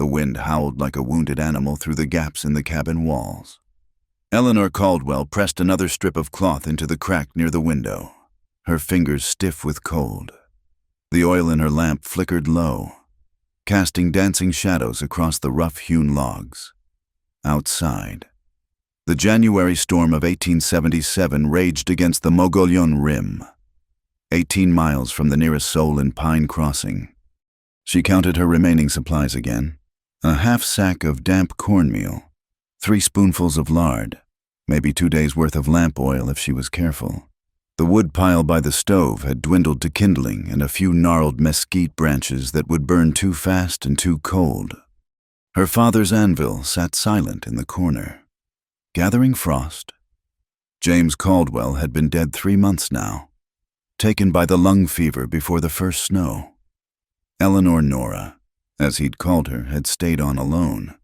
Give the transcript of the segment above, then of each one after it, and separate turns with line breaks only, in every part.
The wind howled like a wounded animal through the gaps in the cabin walls. Eleanor Caldwell pressed another strip of cloth into the crack near the window, her fingers stiff with cold. The oil in her lamp flickered low, casting dancing shadows across the rough-hewn logs. Outside, the January storm of 1877 raged against the Mogollon Rim, 18 miles from the nearest soul in Pine Crossing. She counted her remaining supplies again. A half sack of damp cornmeal, 3 spoonfuls of lard, maybe 2 days' worth of lamp oil if she was careful. The wood pile by the stove had dwindled to kindling and a few gnarled mesquite branches that would burn too fast and too cold. Her father's anvil sat silent in the corner, gathering frost. James Caldwell had been dead 3 months now, taken by the lung fever before the first snow. Eleanor Nora, as he'd called her, had stayed on alone,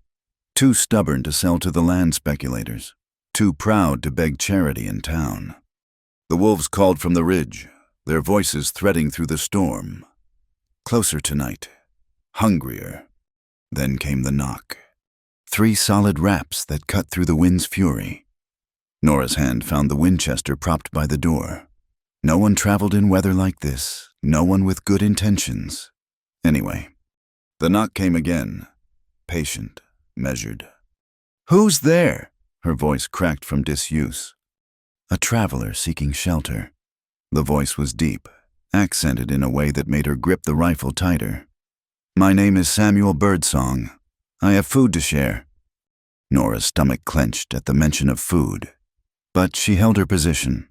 too stubborn to sell to the land speculators, too proud to beg charity in town. The wolves called from the ridge, their voices threading through the storm. Closer tonight, hungrier. Then came the knock. 3 solid raps that cut through the wind's fury. Nora's hand found the Winchester propped by the door. No one traveled in weather like this, no one with good intentions. Anyway, the knock came again, patient, measured. "Who's there?" Her voice cracked from disuse. A traveler seeking shelter. The voice was deep, accented in a way that made her grip the rifle tighter. "My name is Samuel Birdsong. I have food to share." Nora's stomach clenched at the mention of food, but she held her position.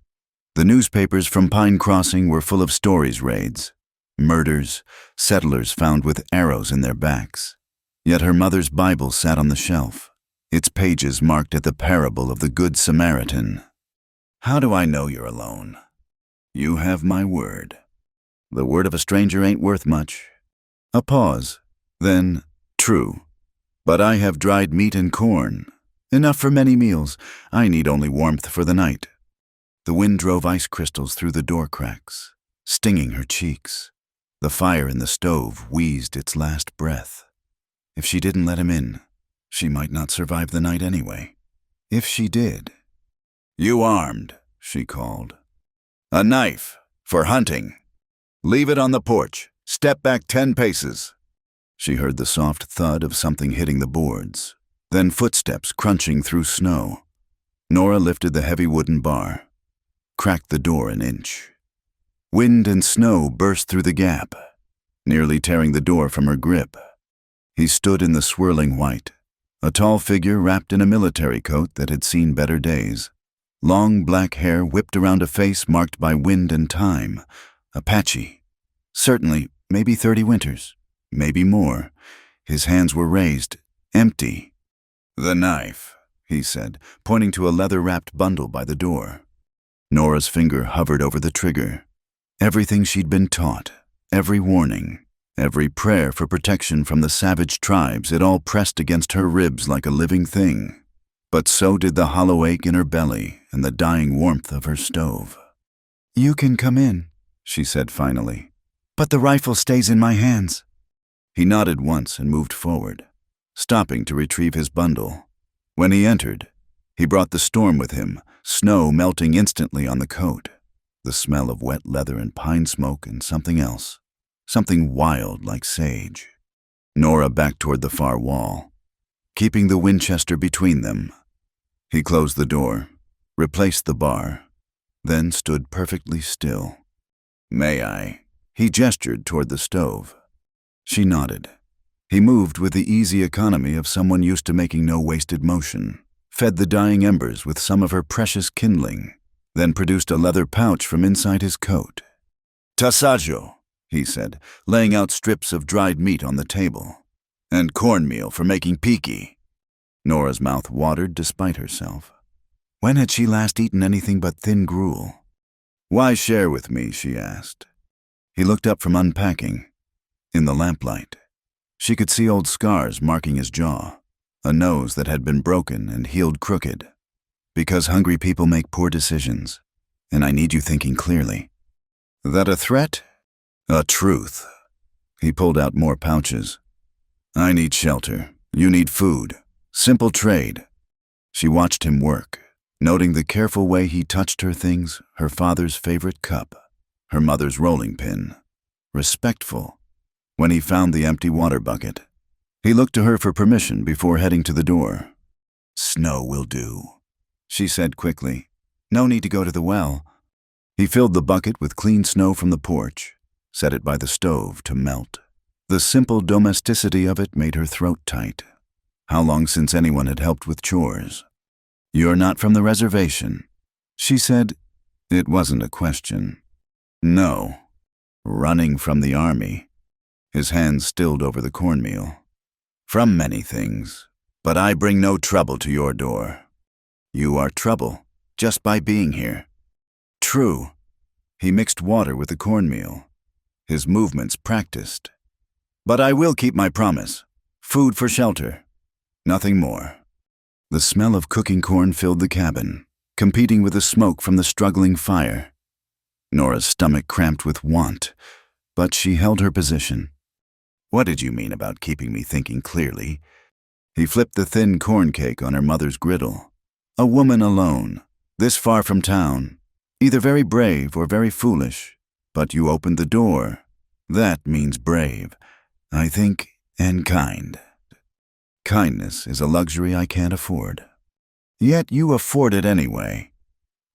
The newspapers from Pine Crossing were full of stories raids, murders, settlers found with arrows in their backs. Yet her mother's Bible sat on the shelf, its pages marked at the parable of the Good Samaritan. "How do I know you're alone?" "You have my word." "The word of a stranger ain't worth much." A pause. Then, "True. But I have dried meat and corn. Enough for many meals. I need only warmth for the night." The wind drove ice crystals through the door cracks, stinging her cheeks. The fire in the stove wheezed its last breath. If she didn't let him in, she might not survive the night anyway. If she did. "You armed?" she called. "A knife, for hunting. Leave it on the porch. Step back 10 paces. She heard the soft thud of something hitting the boards, then footsteps crunching through snow. Nora lifted the heavy wooden bar, cracked the door an inch. Wind and snow burst through the gap, nearly tearing the door from her grip. He stood in the swirling white, a tall figure wrapped in a military coat that had seen better days. Long black hair whipped around a face marked by wind and time. Apache. Certainly, maybe 30 winters, maybe more. His hands were raised, empty. "The knife," he said, pointing to a leather-wrapped bundle by the door. Nora's finger hovered over the trigger. Everything she'd been taught, every warning, every prayer for protection from the savage tribes, it all pressed against her ribs like a living thing. But so did the hollow ache in her belly and the dying warmth of her stove. "You can come in," she said finally, "but the rifle stays in my hands." He nodded once and moved forward, stopping to retrieve his bundle. When he entered, he brought the storm with him, snow melting instantly on the coat, the smell of wet leather and pine smoke and something else, something wild like sage. Nora backed toward the far wall, keeping the Winchester between them. He closed the door, replaced the bar, then stood perfectly still. "May I?" He gestured toward the stove. She nodded. He moved with the easy economy of someone used to making no wasted motion, fed the dying embers with some of her precious kindling, then produced a leather pouch from inside his coat. "Tasajo," he said, laying out strips of dried meat on the table. "And cornmeal for making piki." Nora's mouth watered despite herself. When had she last eaten anything but thin gruel? "Why share with me?" she asked. He looked up from unpacking. In the lamplight, she could see old scars marking his jaw, a nose that had been broken and healed crooked. "Because hungry people make poor decisions, and I need you thinking clearly." "That a threat?" "A truth." He pulled out more pouches. I need shelter. You need food. Simple trade. She watched him work, noting the careful way he touched her things, her father's favorite cup, her mother's rolling pin. Respectful. When he found the empty water bucket, he looked to her for permission before heading to the door. Snow will do, she said quickly. No need to go to the well. He filled the bucket with clean snow from the porch, set it by the stove to melt. The simple domesticity of it made her throat tight. How long since anyone had helped with chores? You're not from the reservation, she said. It wasn't a question. No. Running from the army. His hands stilled over the cornmeal. From many things, but I bring no trouble to your door. You are trouble, just by being here. True. He mixed water with the cornmeal, his movements practiced. But I will keep my promise. Food for shelter. Nothing more. The smell of cooking corn filled the cabin, competing with the smoke from the struggling fire. Nora's stomach cramped with want, but she held her position. What did you mean about keeping me thinking clearly? He flipped the thin corn cake on her mother's griddle. A woman alone, this far from town, either very brave or very foolish, but you opened the door. That means brave, I think, and kind. Kindness is a luxury I can't afford. Yet you afford it anyway.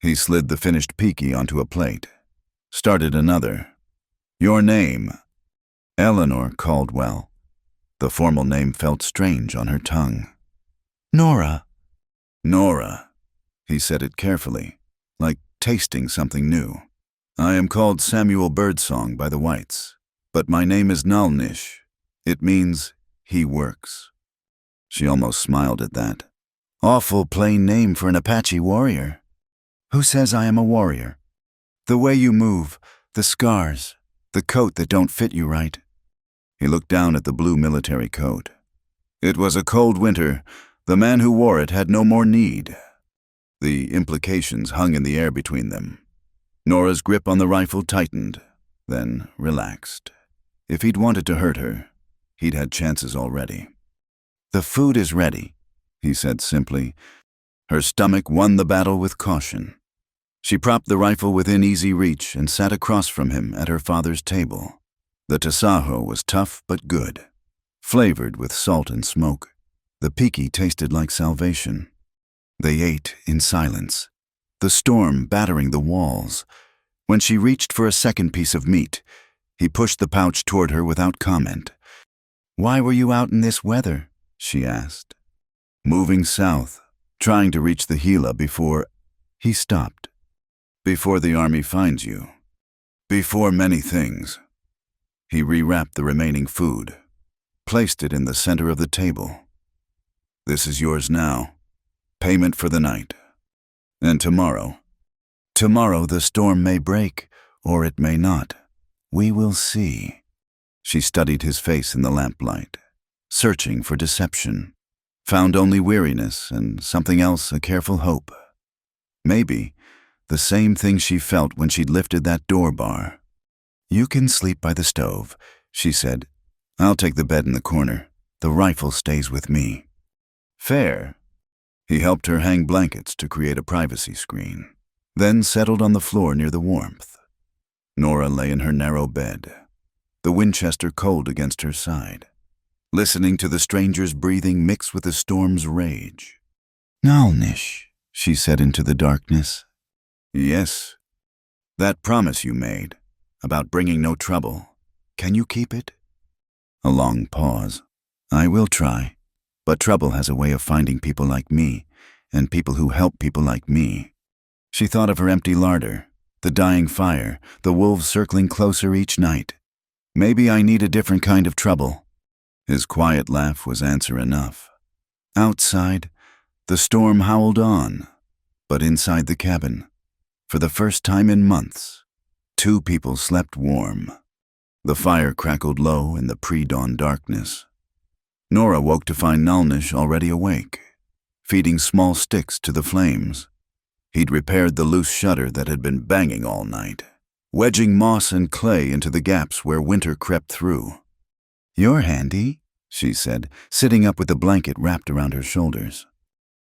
He slid the finished peaky onto a plate, started another. Your name? Eleanor Caldwell. The formal name felt strange on her tongue. Nora. Nora. He said it carefully, like tasting something new. I am called Samuel Birdsong by the whites, but my name is Nalnish. It means he works. She almost smiled at that. Awful plain name for an Apache warrior. Who says I am a warrior? The way you move, the scars, the coat that don't fit you right. He looked down at the blue military coat. It was a cold winter. The man who wore it had no more need. The implications hung in the air between them. Nora's grip on the rifle tightened, then relaxed. If he'd wanted to hurt her, he'd had chances already. The food is ready, he said simply. Her stomach won the battle with caution. She propped the rifle within easy reach and sat across from him at her father's table. The tasajo was tough but good, flavored with salt and smoke. The peaky tasted like salvation. They ate in silence, the storm battering the walls. When she reached for a second piece of meat, he pushed the pouch toward her without comment. Why were you out in this weather? She asked. Moving south, trying to reach the Gila before... He stopped. Before the army finds you. Before many things. He rewrapped the remaining food, placed it in the center of the table. This is yours now. Payment for the night. And tomorrow. Tomorrow the storm may break, or it may not. We will see. She studied his face in the lamplight, searching for deception. Found only weariness and something else, a careful hope. Maybe the same thing she felt when she'd lifted that door bar. You can sleep by the stove, she said. I'll take the bed in the corner. The rifle stays with me. Fair. He helped her hang blankets to create a privacy screen, then settled on the floor near the warmth. Nora lay in her narrow bed, the Winchester cold against her side, listening to the stranger's breathing mix with the storm's rage. Nalnish, she said into the darkness. Yes. That promise you made, about bringing no trouble, can you keep it? A long pause. I will try, but trouble has a way of finding people like me, and people who help people like me. She thought of her empty larder, the dying fire, the wolves circling closer each night. Maybe I need a different kind of trouble. His quiet laugh was answer enough. Outside, the storm howled on, but inside the cabin, for the first time in months, 2 people slept warm. The fire crackled low in the pre-dawn darkness. Nora woke to find Nalnish already awake, feeding small sticks to the flames. He'd repaired the loose shutter that had been banging all night, wedging moss and clay into the gaps where winter crept through. You're handy, she said, sitting up with the blanket wrapped around her shoulders.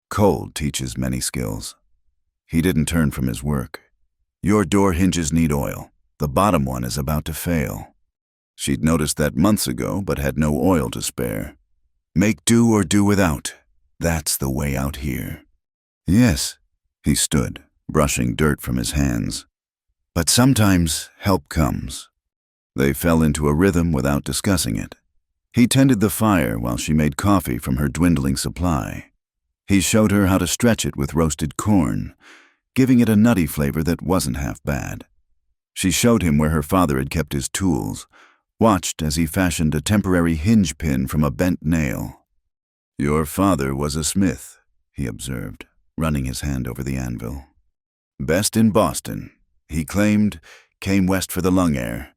Cold teaches many skills. He didn't turn from his work. Your door hinges need oil. The bottom one is about to fail. She'd noticed that months ago, but had no oil to spare. Make do or do without. That's the way out here. Yes, he stood, brushing dirt from his hands. But sometimes help comes. They fell into a rhythm without discussing it. He tended the fire while she made coffee from her dwindling supply. He showed her how to stretch it with roasted corn, giving it a nutty flavor that wasn't half bad. She showed him where her father had kept his tools, watched as he fashioned a temporary hinge pin from a bent nail. Your father was a smith, he observed, running his hand over the anvil. Best in Boston, he claimed, came west for the lung air.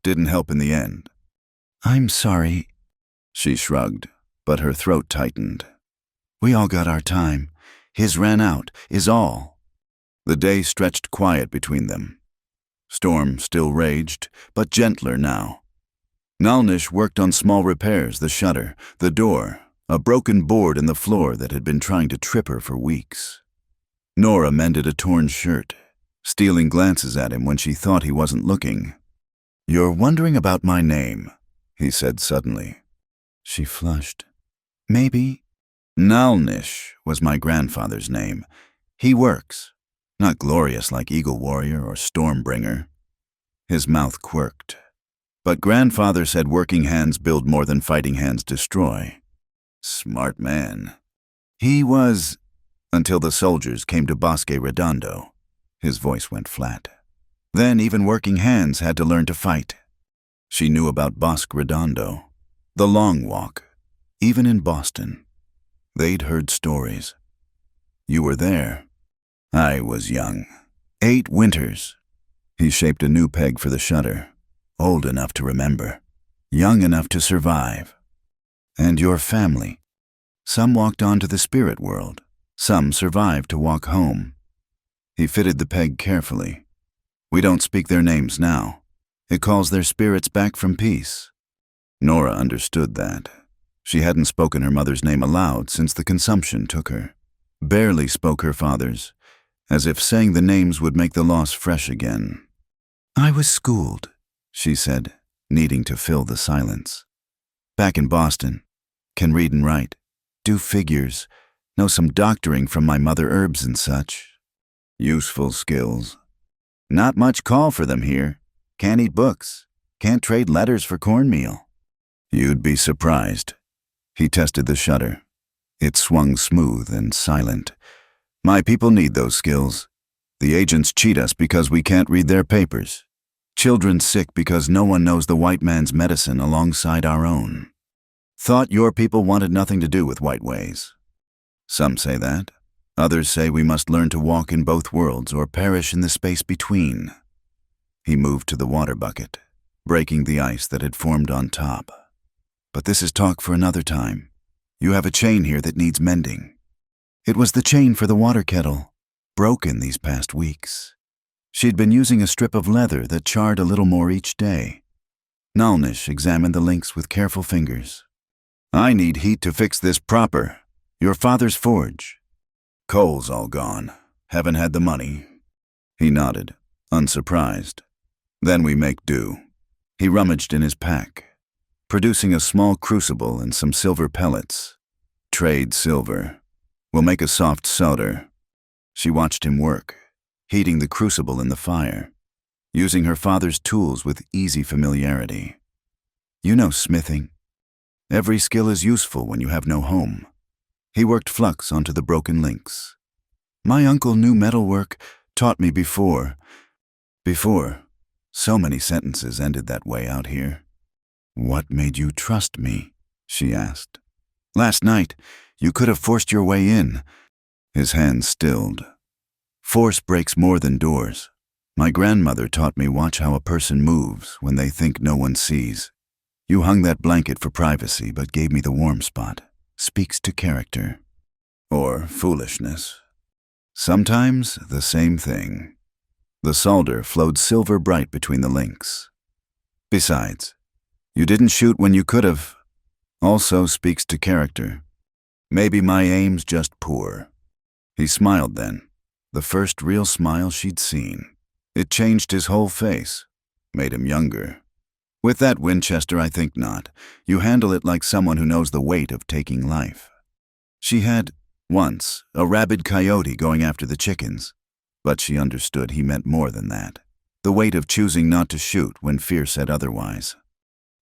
Didn't help in the end. I'm sorry, she shrugged, but her throat tightened. We all got our time. His ran out, is all. The day stretched quiet between them. Storm still raged, but gentler now. Nalnish worked on small repairs, the shutter, the door, a broken board in the floor that had been trying to trip her for weeks. Nora mended a torn shirt, stealing glances at him when she thought he wasn't looking. You're wondering about my name, he said suddenly. She flushed. Maybe. Nalnish was my grandfather's name. He works. Not glorious like Eagle Warrior or Stormbringer. His mouth quirked. But grandfather said working hands build more than fighting hands destroy. Smart man. He was, until the soldiers came to Bosque Redondo. His voice went flat. Then even working hands had to learn to fight. She knew about Bosque Redondo, the Long Walk, even in Boston. They'd heard stories. You were there. I was young. 8 winters. He shaped a new peg for the shutter. Old enough to remember. Young enough to survive. And your family. Some walked on to the spirit world. Some survived to walk home. He fitted the peg carefully. We don't speak their names now. It calls their spirits back from peace. Nora understood that. She hadn't spoken her mother's name aloud since the consumption took her. Barely spoke her father's, as if saying the names would make the loss fresh again. I was schooled, she said, needing to fill the silence. Back in Boston. Can read and write. Do figures. Know some doctoring from my mother herbs and such. Useful skills. Not much call for them here. Can't eat books. Can't trade letters for cornmeal. You'd be surprised. He tested the shutter. It swung smooth and silent. My people need those skills. The agents cheat us because we can't read their papers. Children sick because no one knows the white man's medicine alongside our own. Thought your people wanted nothing to do with white ways. Some say that. Others say we must learn to walk in both worlds or perish in the space between. He moved to the water bucket, breaking the ice that had formed on top. But this is talk for another time. You have a chain here that needs mending. It was the chain for the water kettle, broken these past weeks. She'd been using a strip of leather that charred a little more each day. Nalnish examined the links with careful fingers. I need heat to fix this proper. Your father's forge. Coal's all gone. Haven't had the money. He nodded, unsurprised. Then we make do. He rummaged in his pack, producing a small crucible and some silver pellets. Trade silver. We'll make a soft solder. She watched him work, heating the crucible in the fire, using her father's tools with easy familiarity. You know smithing. Every skill is useful when you have no home. He worked flux onto the broken links. My uncle knew metalwork, taught me before. So many sentences ended that way out here. What made you trust me? She asked. Last night, you could have forced your way in. His hands stilled. Force breaks more than doors. My grandmother taught me watch how a person moves when they think no one sees. You hung that blanket for privacy but gave me the warm spot. Speaks to character. Or foolishness. Sometimes the same thing. The solder flowed silver bright between the links. Besides, you didn't shoot when you could have. Also speaks to character. Maybe my aim's just poor. He smiled then, the first real smile she'd seen. It changed his whole face, made him younger. With that Winchester, I think not. You handle it like someone who knows the weight of taking life. She had, once, a rabid coyote going after the chickens, but she understood he meant more than that. The weight of choosing not to shoot when fear said otherwise.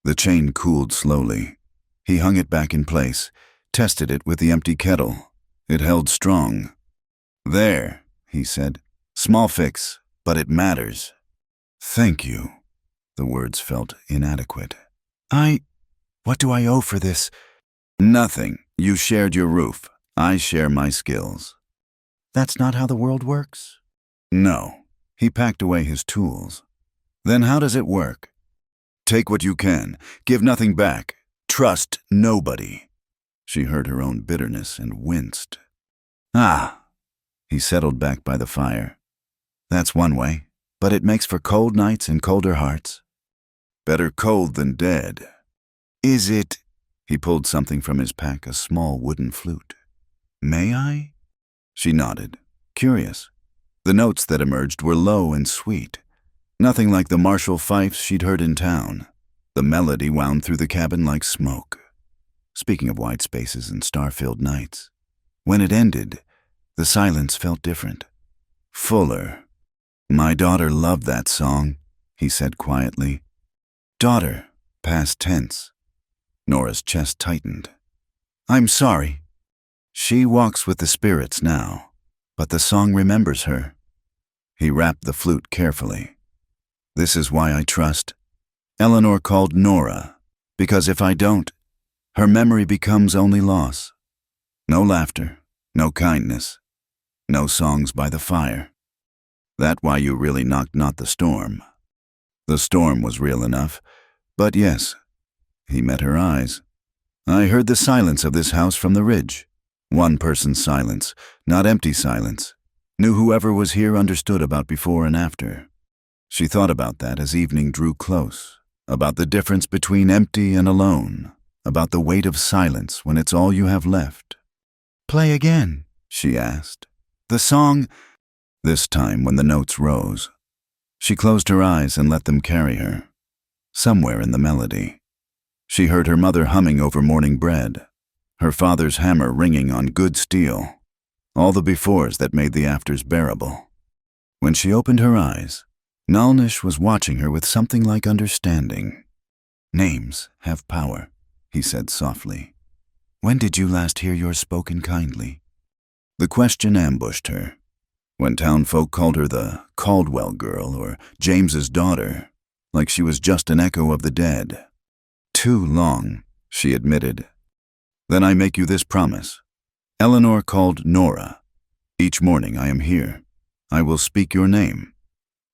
The chain cooled slowly. He hung it back in place, tested it with the empty kettle. It held strong. There, he said. Small fix, but it matters. Thank you. The words felt inadequate. What do I owe for this? Nothing. You shared your roof. I share my skills. That's not how the world works? No. He packed away his tools. Then how does it work? Take what you can. Give nothing back. Trust nobody. She heard her own bitterness and winced. Ah. He settled back by the fire. That's one way, but it makes for cold nights and colder hearts. Better cold than dead. Is it? He pulled something from his pack, a small wooden flute. May I? She nodded, curious. The notes that emerged were low and sweet. Nothing like the martial fifes she'd heard in town. The melody wound through the cabin like smoke. Speaking of wide spaces and star-filled nights. When it ended, the silence felt different. Fuller. My daughter loved that song, he said quietly. Daughter, past tense. Nora's chest tightened. I'm sorry. She walks with the spirits now, but the song remembers her. He wrapped the flute carefully. This is why I trust. Eleanor called Nora, because if I don't, her memory becomes only loss. No laughter, no kindness, no songs by the fire. That why you really knocked not the storm. The storm was real enough, but yes, he met her eyes. I heard the silence of this house from the ridge. One person's silence, not empty silence. Knew whoever was here understood about before and after. She thought about that as evening drew close, about the difference between empty and alone, about the weight of silence when it's all you have left. Play again, she asked. The song, this time when the notes rose. She closed her eyes and let them carry her. Somewhere in the melody. She heard her mother humming over morning bread, her father's hammer ringing on good steel, all the befores that made the afters bearable. When she opened her eyes, Nalnish was watching her with something like understanding. Names have power, he said softly. When did you last hear yours spoken kindly? The question ambushed her. When townfolk called her the Caldwell girl or James's daughter, like she was just an echo of the dead. Too long, she admitted. Then I make you this promise. Eleanor called Nora. Each morning I am here. I will speak your name.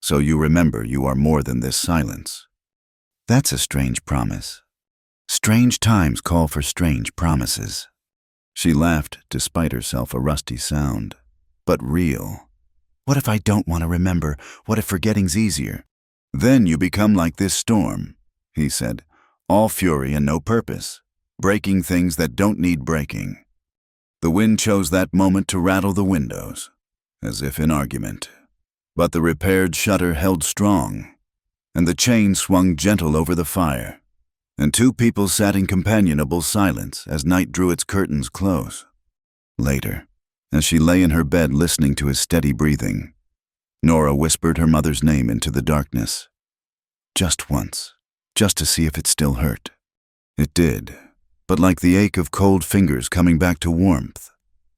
So you remember you are more than this silence. That's a strange promise. Strange times call for strange promises. She laughed despite herself, a rusty sound. But real. What if I don't want to remember? What if forgetting's easier? Then you become like this storm, he said. All fury and no purpose. Breaking things that don't need breaking. The wind chose that moment to rattle the windows, as if in argument. But the repaired shutter held strong, and the chain swung gentle over the fire, and two people sat in companionable silence as night drew its curtains close. Later, as she lay in her bed listening to his steady breathing, Nora whispered her mother's name into the darkness. Just once, just to see if it still hurt. It did, but like the ache of cold fingers coming back to warmth,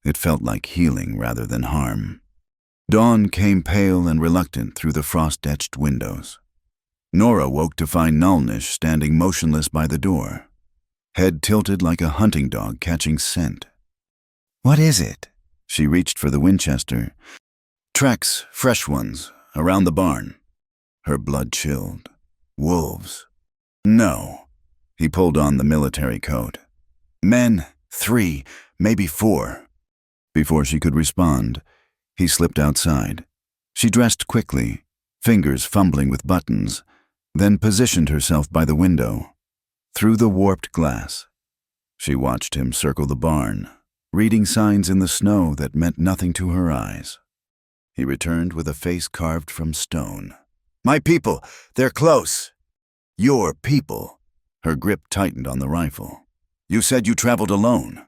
it felt like healing rather than harm. Dawn came pale and reluctant through the frost-etched windows. Nora woke to find Nalnish standing motionless by the door, head tilted like a hunting dog catching scent. What is it? She reached for the Winchester. Tracks, fresh ones, around the barn. Her blood chilled. Wolves. No. He pulled on the military coat. Men, 3, maybe 4. Before she could respond, he slipped outside. She dressed quickly, fingers fumbling with buttons, then positioned herself by the window. Through the warped glass, She watched him circle the barn, reading signs in the snow that meant nothing to her eyes. He returned with a face carved from stone. "My people, they're close." "Your people." Her grip tightened on the rifle. "You said you traveled alone."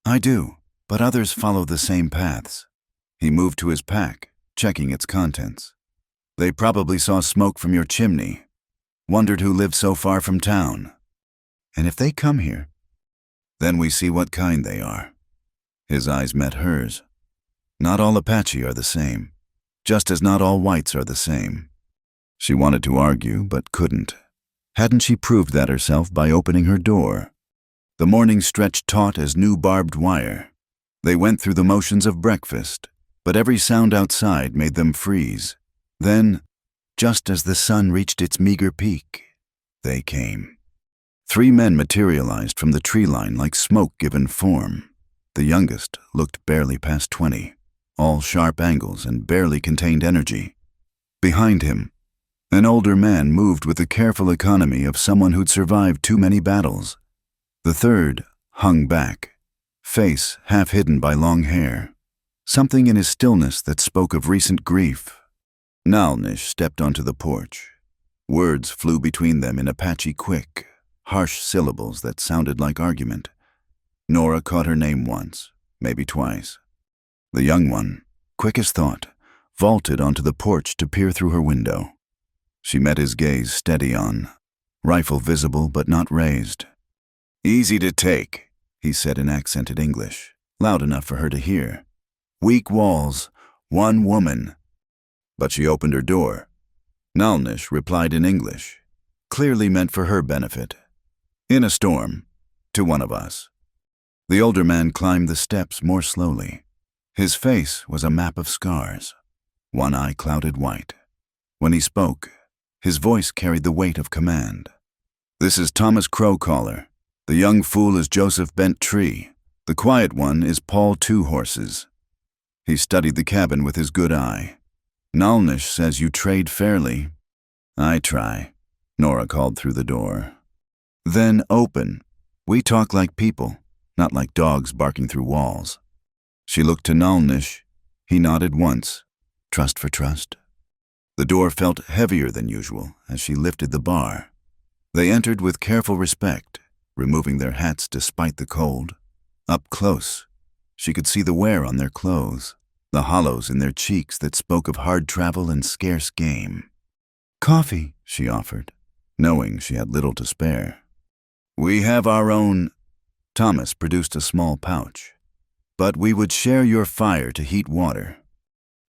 "I do, but others follow the same paths." He moved to his pack, checking its contents. "They probably saw smoke from your chimney. Wondered who lived so far from town. And if they come here, then we see what kind they are." His eyes met hers. "Not all Apache are the same, just as not all whites are the same." She wanted to argue, but couldn't. Hadn't she proved that herself by opening her door? The morning stretched taut as new barbed wire. They went through the motions of breakfast, but every sound outside made them freeze. Then, just as the sun reached its meager peak, they came. 3 men materialized from the tree line like smoke given form. The youngest looked barely past 20, all sharp angles and barely contained energy. Behind him, an older man moved with the careful economy of someone who'd survived too many battles. The third hung back, face half hidden by long hair, something in his stillness that spoke of recent grief. Nalnish stepped onto the porch. Words flew between them in Apache quick, harsh syllables that sounded like argument. Nora caught her name once, maybe twice. The young one, quick as thought, vaulted onto the porch to peer through her window. She met his gaze steady on, rifle visible but not raised. "Easy to take," he said in accented English, loud enough for her to hear. "Weak walls, 1 woman." But she opened her door. Nalnish replied in English, clearly meant for her benefit. "In a storm, to one of us." The older man climbed the steps more slowly. His face was a map of scars, one eye clouded white. When he spoke, his voice carried the weight of command. "This is Thomas Crowcaller. The young fool is Joseph Bent Tree. The quiet one is Paul Two Horses." He studied the cabin with his good eye. "Nalnish says you trade fairly." "I try," Nora called through the door. "Then open. We talk like people, not like dogs barking through walls." She looked to Nalnish. He nodded once, trust for trust. The door felt heavier than usual as she lifted the bar. They entered with careful respect, removing their hats despite the cold. Up close, she could see the wear on their clothes, the hollows in their cheeks that spoke of hard travel and scarce game. "Coffee," she offered, knowing she had little to spare. "We have our own." Thomas produced a small pouch. "But we would share your fire to heat water."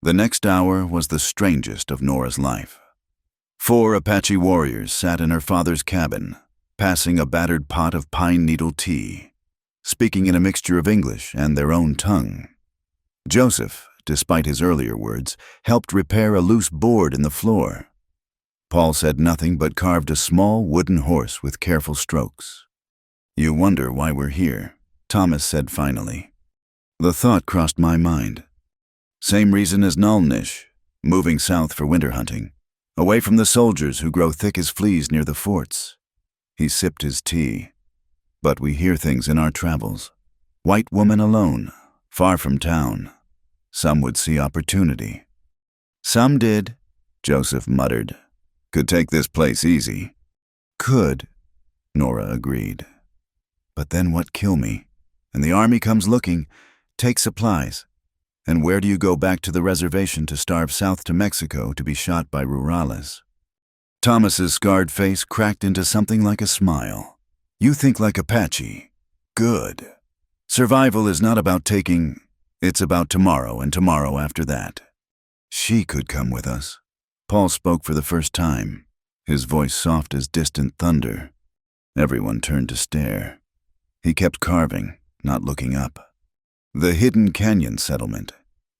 The next hour was the strangest of Nora's life. 4 Apache warriors sat in her father's cabin, passing a battered pot of pine needle tea, speaking in a mixture of English and their own tongue. Joseph, despite his earlier words, helped repair a loose board in the floor. Paul said nothing but carved a small wooden horse with careful strokes. "You wonder why we're here," Thomas said finally. The thought crossed my mind. Same reason as Nalnish, moving south for winter hunting, away from the soldiers who grow thick as fleas near the forts. He sipped his tea. "But we hear things in our travels. White woman alone, far from town. Some would see opportunity." "Some did," Joseph muttered. "Could take this place easy." "Could," Nora agreed. "But then what kill me? And the army comes looking, take supplies. And where do you go back to the reservation to starve south to Mexico to be shot by rurales?" Thomas's scarred face cracked into something like a smile. "You think like Apache. Good. Survival is not about taking, it's about tomorrow and tomorrow after that." "She could come with us." Paul spoke for the first time, his voice soft as distant thunder. Everyone turned to stare. He kept carving, not looking up. "The hidden canyon settlement.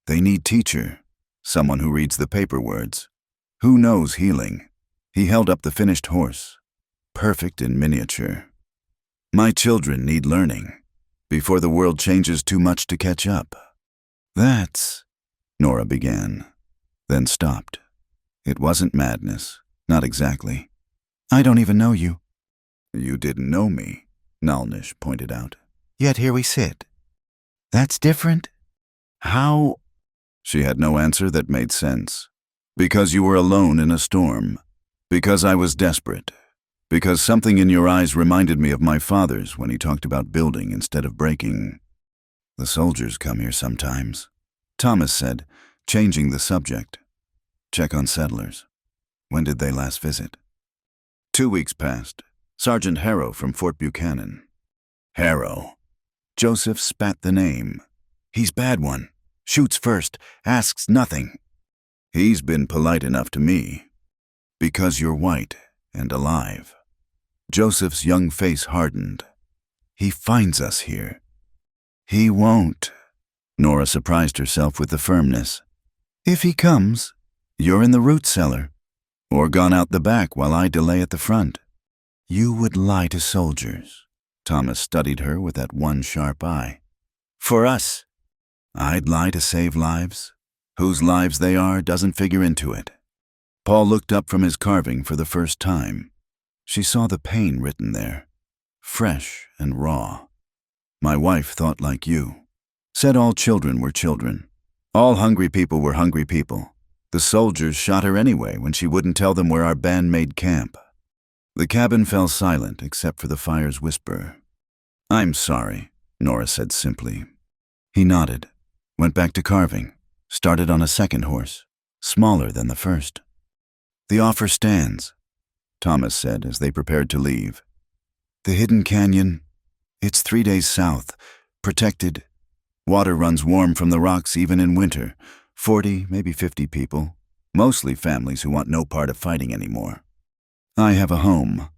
They need teacher, someone who reads the paper words. Who knows healing?" He held up the finished horse, perfect in miniature. "My children need learning, before the world changes too much to catch up." "That's," Nora began, then stopped. It wasn't madness, not exactly. "I don't even know you." "You didn't know me," Nalnish pointed out.
Yet here we sit. That's different? How?
She had no answer that made sense. Because you were alone in a storm. Because I was desperate. Because something in your eyes reminded me of my father's when he talked about building instead of breaking. The soldiers come here sometimes, Thomas said, changing the subject. Check on settlers. When did they last visit? 2 weeks passed. Sergeant Harrow from Fort Buchanan. Harrow. Joseph spat the name. He's bad one. Shoots first, asks nothing. He's been polite enough to me. Because you're white and alive. Joseph's young face hardened. He finds us here. He won't. Nora surprised herself with the firmness. If he comes, you're in the root cellar, or gone out the back while I delay at the front. You would lie to soldiers. Thomas studied her with that one sharp eye. For us. I'd lie to save lives. Whose lives they are doesn't figure into it. Paul looked up from his carving for the first time. She saw the pain written there, fresh and raw. My wife thought like you. Said all children were children. All hungry people were hungry people. The soldiers shot her anyway when she wouldn't tell them where our band made camp. The cabin fell silent except for the fire's whisper. I'm sorry, Nora said simply. He nodded, went back to carving, started on a second horse, smaller than the first. The offer stands, Thomas said as they prepared to leave. The hidden canyon, it's 3 days south, protected. Water runs warm from the rocks even in winter. 40, maybe 50 people, mostly families who want no part of fighting anymore. I have a home.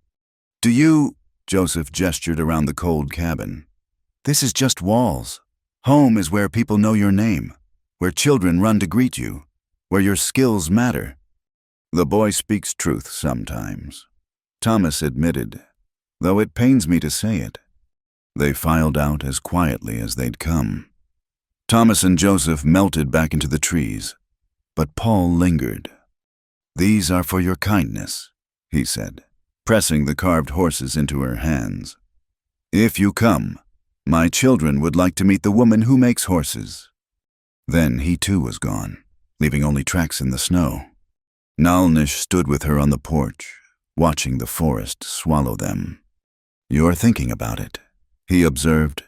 Do you? Joseph gestured around the cold cabin. This is just walls. Home is where people know your name, where children run to greet you, where your skills matter. The boy speaks truth sometimes, Thomas admitted, though it pains me to say it. They filed out as quietly as they'd come. Thomas and Joseph melted back into the trees, but Paul lingered. These are for your kindness, he said, pressing the carved horses into her hands. If you come, my children would like to meet the woman who makes horses. Then he too was gone, leaving only tracks in the snow. Nalnish stood with her on the porch, watching the forest swallow them. You're thinking about it, he observed.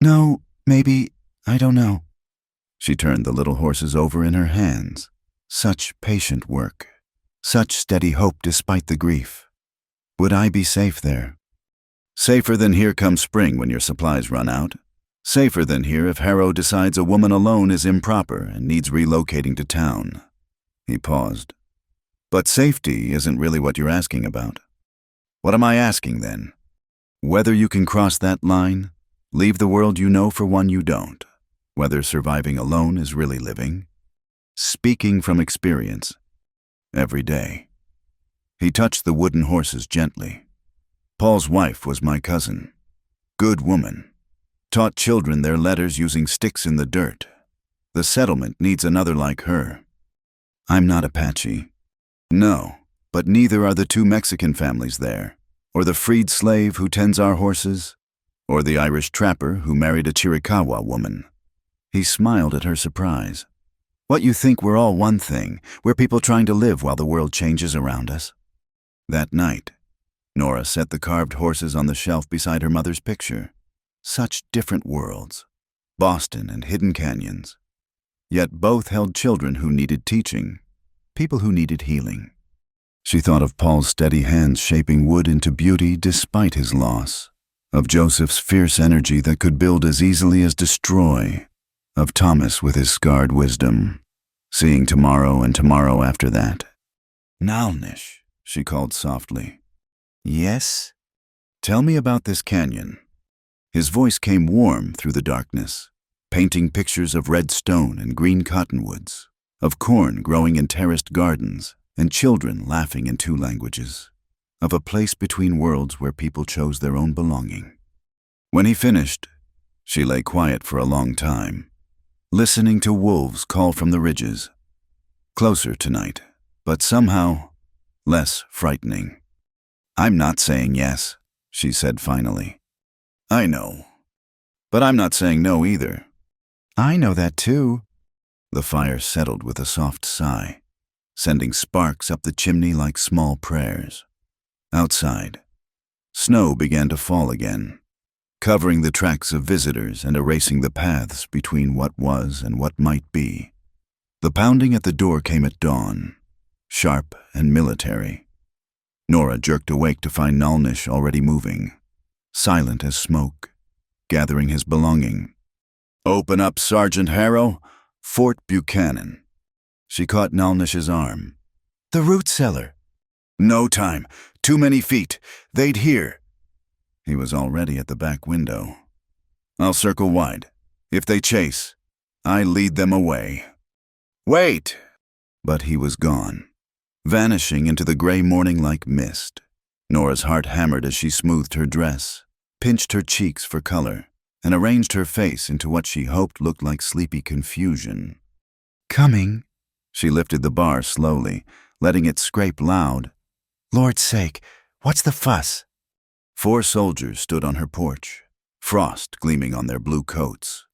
No, maybe, I don't know. She turned the little horses over in her hands. Such patient work, such steady hope despite the grief. Would I be safe there? Safer than here come spring when your supplies run out. Safer than here if Harrow decides a woman alone is improper and needs relocating to town. He paused. But safety isn't really what you're asking about. What am I asking then? Whether you can cross that line, leave the world you know for one you don't. Whether surviving alone is really living. Speaking from experience. Every day. He touched the wooden horses gently. Paul's wife was my cousin. Good woman. Taught children their letters using sticks in the dirt. The settlement needs another like her. I'm not Apache. No, but neither are the 2 Mexican families there, or the freed slave who tends our horses, or the Irish trapper who married a Chiricahua woman. He smiled at her surprise. What you think we're all one thing, we're people trying to live while the world changes around us. That night, Nora set the carved horses on the shelf beside her mother's picture. Such different worlds, Boston and hidden canyons. Yet both held children who needed teaching, people who needed healing. She thought of Paul's steady hands shaping wood into beauty despite his loss, of Joseph's fierce energy that could build as easily as destroy, of Thomas with his scarred wisdom, seeing tomorrow and tomorrow after that. Nalnish, she called softly. Yes? Tell me about this canyon. His voice came warm through the darkness, painting pictures of red stone and green cottonwoods, of corn growing in terraced gardens and children laughing in 2 languages, of a place between worlds where people chose their own belonging. When he finished, she lay quiet for a long time, listening to wolves call from the ridges. Closer tonight, but somehow less frightening. I'm not saying yes, she said finally. I know. But I'm not saying no either.
I know that too.
The fire settled with a soft sigh, sending sparks up the chimney like small prayers. Outside, snow began to fall again, covering the tracks of visitors and erasing the paths between what was and what might be. The pounding at the door came at dawn, sharp and military. Nora jerked awake to find Nalnish already moving, silent as smoke, gathering his belonging. "Open up, Sergeant Harrow. Fort Buchanan." She caught Nalnish's arm.
The root cellar.
"No time. Too many feet. They'd hear." He was already at the back window. "I'll circle wide. If they chase, I lead them away." "Wait!" But he was gone, vanishing into the gray morning like mist. Nora's heart hammered as she smoothed her dress, pinched her cheeks for color, and arranged her face into what she hoped looked like sleepy confusion.
Coming.
She lifted the bar slowly, letting it scrape loud.
Lord's sake, what's the fuss?
4 soldiers stood on her porch, frost gleaming on their blue coats.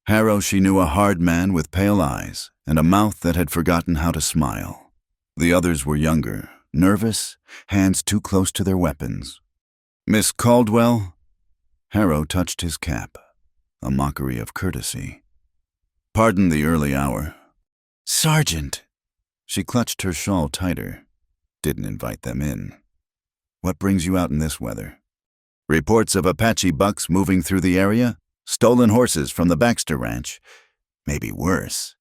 Harrow she knew a hard man with pale eyes and a mouth that had forgotten how to smile. The others were younger, nervous, hands too close to their weapons. "Miss Caldwell?" Harrow touched his cap, a mockery of courtesy. "Pardon the early hour."
Sergeant.
She clutched her shawl tighter. Didn't invite them in. "What brings you out in this weather?" "Reports of Apache bucks moving through the area, stolen horses from the Baxter Ranch. Maybe worse."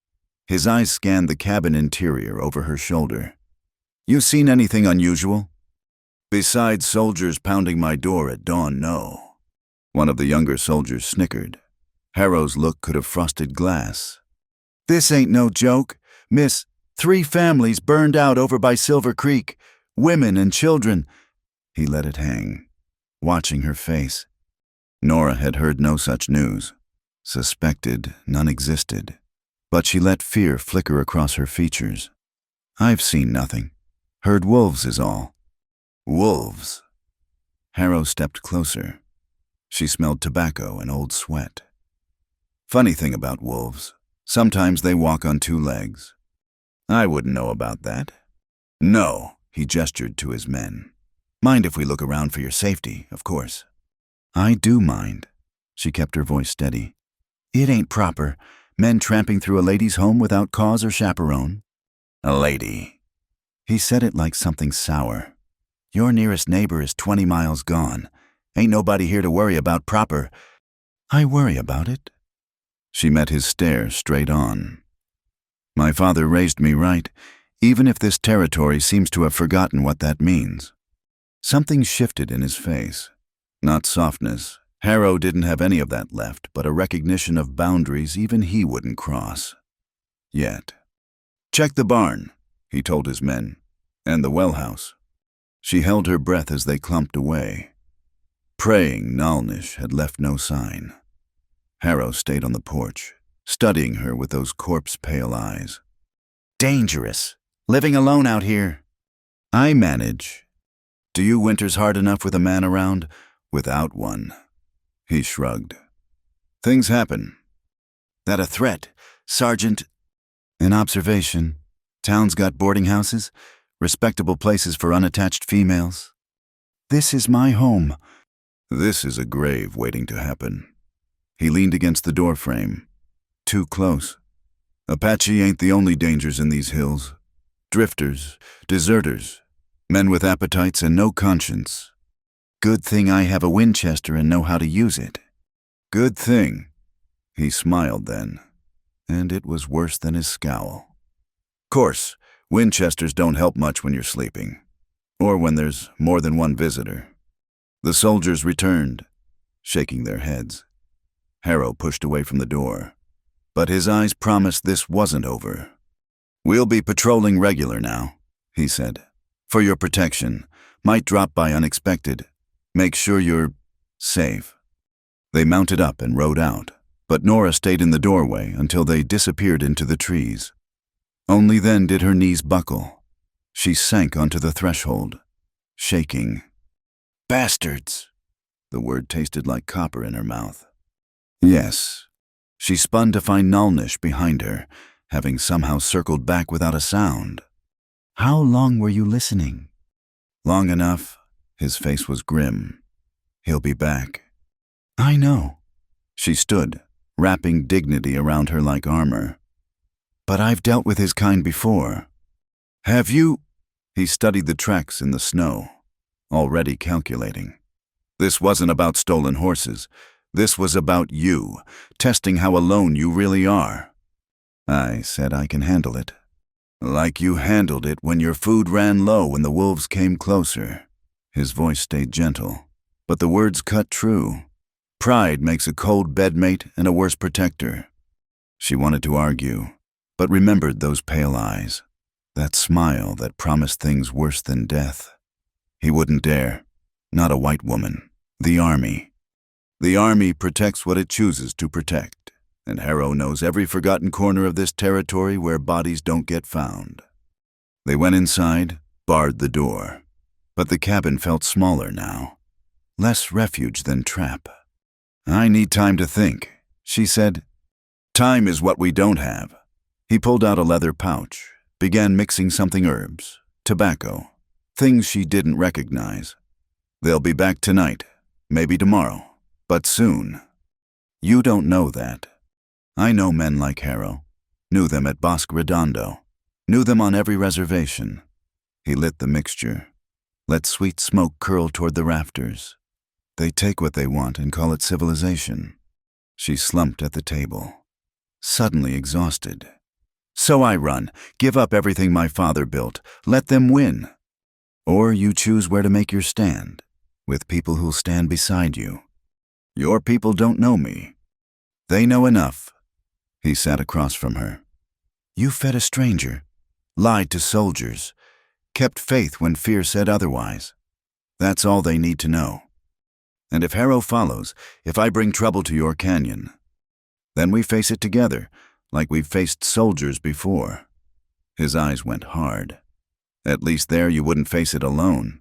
His eyes scanned the cabin interior over her shoulder. "You seen anything unusual?" "Besides soldiers pounding my door at dawn, no." One of the younger soldiers snickered. Harrow's look could have frosted glass. "This ain't no joke. Miss, 3 families burned out over by Silver Creek. Women and children." He let it hang, watching her face. Nora had heard no such news. Suspected none existed. But she let fear flicker across her features. "I've seen nothing. Heard wolves is all." "Wolves?" Harrow stepped closer. She smelled tobacco and old sweat. "Funny thing about wolves, sometimes they walk on 2 legs. I wouldn't know about that." "No," he gestured to his men. "Mind if we look around for your safety, of course." "I do mind." She kept her voice steady. "It ain't proper. Men tramping through a lady's home without cause or chaperone." "A lady." He said it like something sour. "Your nearest neighbor is 20 miles gone. Ain't nobody here to worry about proper." "I worry about it." She met his stare straight on. "My father raised me right, even if this territory seems to have forgotten what that means." Something shifted in his face. Not softness. Harrow didn't have any of that left, but a recognition of boundaries even he wouldn't cross. Yet. "Check the barn," he told his men, "and the well house." She held her breath as they clumped away. Praying Nalnish had left no sign. Harrow stayed on the porch, studying her with those corpse-pale eyes. "Dangerous. Living alone out here." "I manage. Do you winters hard enough with a man around? Without one." He shrugged. "Things happen." "That a threat, Sergeant?" "An observation. Town's got boarding houses, respectable places for unattached females. This is my home." "This is a grave waiting to happen." He leaned against the doorframe. "Too close. Apache ain't the only dangers in these hills. Drifters, deserters, men with appetites and no conscience." "Good thing I have a Winchester and know how to use it." "Good thing." He smiled then, and it was worse than his scowl. "Course, Winchesters don't help much when you're sleeping, or when there's more than one visitor." The soldiers returned, shaking their heads. Harrow pushed away from the door, but his eyes promised this wasn't over. "We'll be patrolling regular now," he said. "For your protection. Might drop by unexpected. Make sure you're safe." They mounted up and rode out, but Nora stayed in the doorway until they disappeared into the trees. Only then did her knees buckle. She sank onto the threshold, shaking. "Bastards!" The word tasted like copper in her mouth. Yes. She spun to find Nalnish behind her, having somehow circled back without a sound.
How long were you listening?
Long enough. His face was grim. He'll be back.
I know.
She stood, wrapping dignity around her like armor. But I've dealt with his kind before. Have you? He studied the tracks in the snow, already calculating. This wasn't about stolen horses. This was about you, testing how alone you really are. I said I can handle it. Like you handled it when your food ran low and the wolves came closer. His voice stayed gentle, but the words cut true. Pride makes a cold bedmate and a worse protector. She wanted to argue, but remembered those pale eyes, that smile that promised things worse than death. He wouldn't dare. Not a white woman. The army. The army protects what it chooses to protect, and Harrow knows every forgotten corner of this territory where bodies don't get found. They went inside, barred the door, but the cabin felt smaller now. Less refuge than trap. I need time to think, she said. Time is what we don't have. He pulled out a leather pouch, began mixing something herbs, tobacco, things she didn't recognize. They'll be back tonight, maybe tomorrow, but soon. You don't know that. I know men like Harrow. Knew them at Bosque Redondo. Knew them on every reservation. He lit the mixture. Let sweet smoke curl toward the rafters. They take what they want and call it civilization. She slumped at the table, suddenly exhausted. So I run, give up everything my father built, let them win. Or you choose where to make your stand, with people who'll stand beside you. Your people don't know me. They know enough. He sat across from her. You fed a stranger, lied to soldiers, kept faith when fear said otherwise. That's all they need to know. And if Harrow follows, if I bring trouble to your canyon, then we face it together, like we've faced soldiers before. His eyes went hard. At least there you wouldn't face it alone.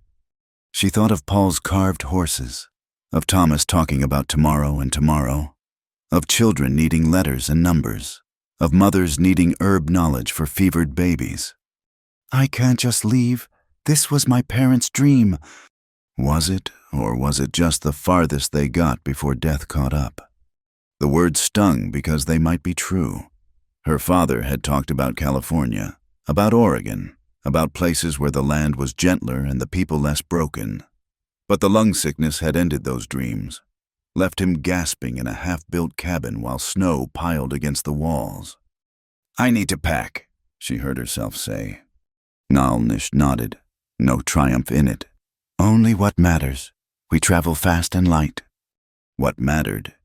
She thought of Paul's carved horses, of Thomas talking about tomorrow and tomorrow, of children needing letters and numbers, of mothers needing herb knowledge for fevered babies. I can't just leave. This was my parents' dream. Was it, or was it just the farthest they got before death caught up? The words stung because they might be true. Her father had talked about California, about Oregon, about places where the land was gentler and the people less broken. But the lung sickness had ended those dreams, left him gasping in a half-built cabin while snow piled against the walls. I need to pack, she heard herself say. Nalnish nodded, no triumph in it. Only what matters. We travel fast and light. What mattered?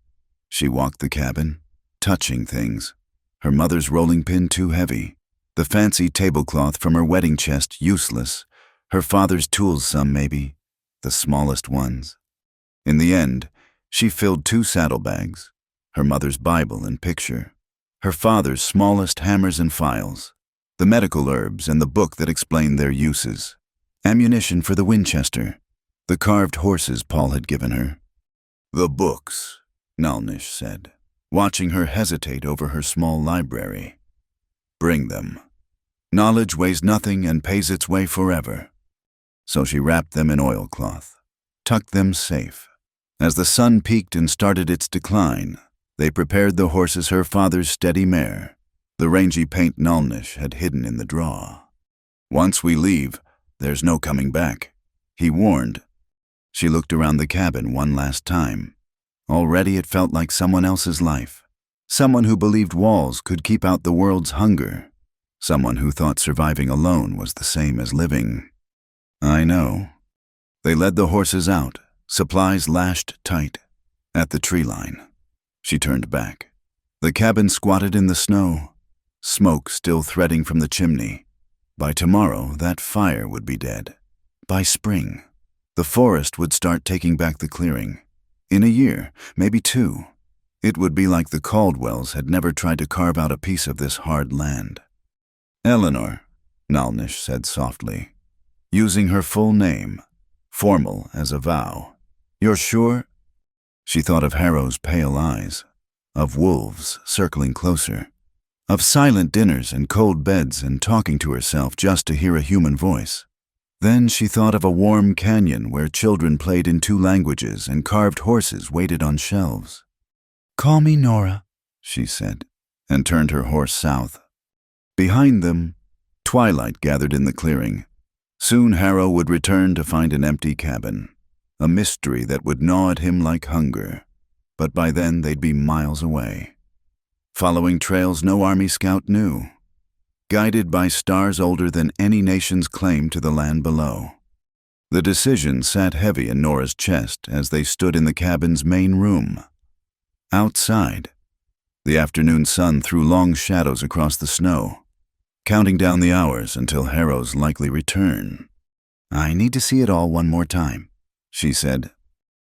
She walked the cabin, touching things. Her mother's rolling pin too heavy, the fancy tablecloth from her wedding chest useless, her father's tools some maybe, the smallest ones. In the end, she filled 2 saddlebags, her mother's Bible and picture, her father's smallest hammers and files, the medical herbs and the book that explained their uses, ammunition for the Winchester, the carved horses Paul had given her. The books, Nalnish said, watching her hesitate over her small library. Bring them. Knowledge weighs nothing and pays its way forever. So she wrapped them in oilcloth, tucked them safe. As the sun peaked and started its decline, they prepared the horses her father's steady mare, the rangy paint Nalnish had hidden in the draw. Once we leave, there's no coming back, he warned. She looked around the cabin one last time. Already it felt like someone else's life. Someone who believed walls could keep out the world's hunger. Someone who thought surviving alone was the same as living. I know. They led the horses out, supplies lashed tight, at the tree line. She turned back. The cabin squatted in the snow, smoke still threading from the chimney. By tomorrow, that fire would be dead. By spring, the forest would start taking back the clearing. In a year, maybe 2, it would be like the Caldwells had never tried to carve out a piece of this hard land. Eleanor, Nalnish said softly, using her full name, formal as a vow. You're sure? She thought of Harrow's pale eyes, of wolves circling closer, of silent dinners and cold beds and talking to herself just to hear a human voice. Then she thought of a warm canyon where children played in 2 languages and carved horses waited on shelves.
Call me Nora,
she said, and turned her horse south. Behind them, twilight gathered in the clearing. Soon Harrow would return to find an empty cabin, a mystery that would gnaw at him like hunger. But by then they'd be miles away, following trails no army scout knew, guided by stars older than any nation's claim to the land below. The decision sat heavy in Nora's chest as they stood in the cabin's main room. Outside, the afternoon sun threw long shadows across the snow, counting down the hours until Harrow's likely return.
I need to see it all one more time,
she said.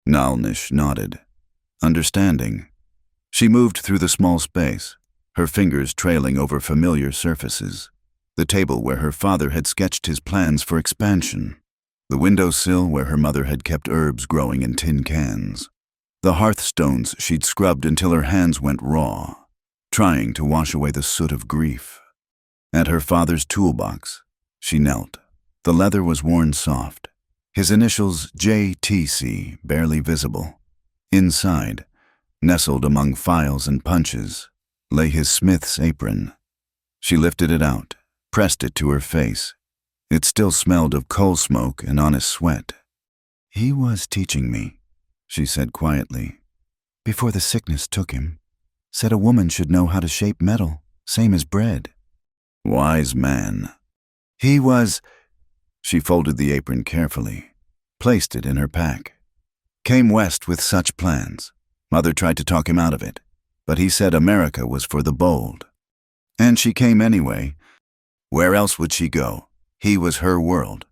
Nalnish nodded, understanding. She moved through the small space, her fingers trailing over familiar surfaces. The table where her father had sketched his plans for expansion, the windowsill where her mother had kept herbs growing in tin cans, the hearthstones she'd scrubbed until her hands went raw, trying to wash away the soot of grief. At her father's toolbox, she knelt. The leather was worn soft, his initials JTC barely visible. Inside, nestled among files and punches, lay his smith's apron. She lifted it out, pressed it to her face. It still smelled of coal smoke and honest sweat.
He was teaching me, she said quietly, before the sickness took him. Said a woman should know how to shape metal, same as bread.
Wise man.
He was.
She folded the apron carefully, placed it in her pack. Came west with such plans. Mother tried to talk him out of it, but he said America was for the bold. And she came anyway. Where else would she go? He was her world.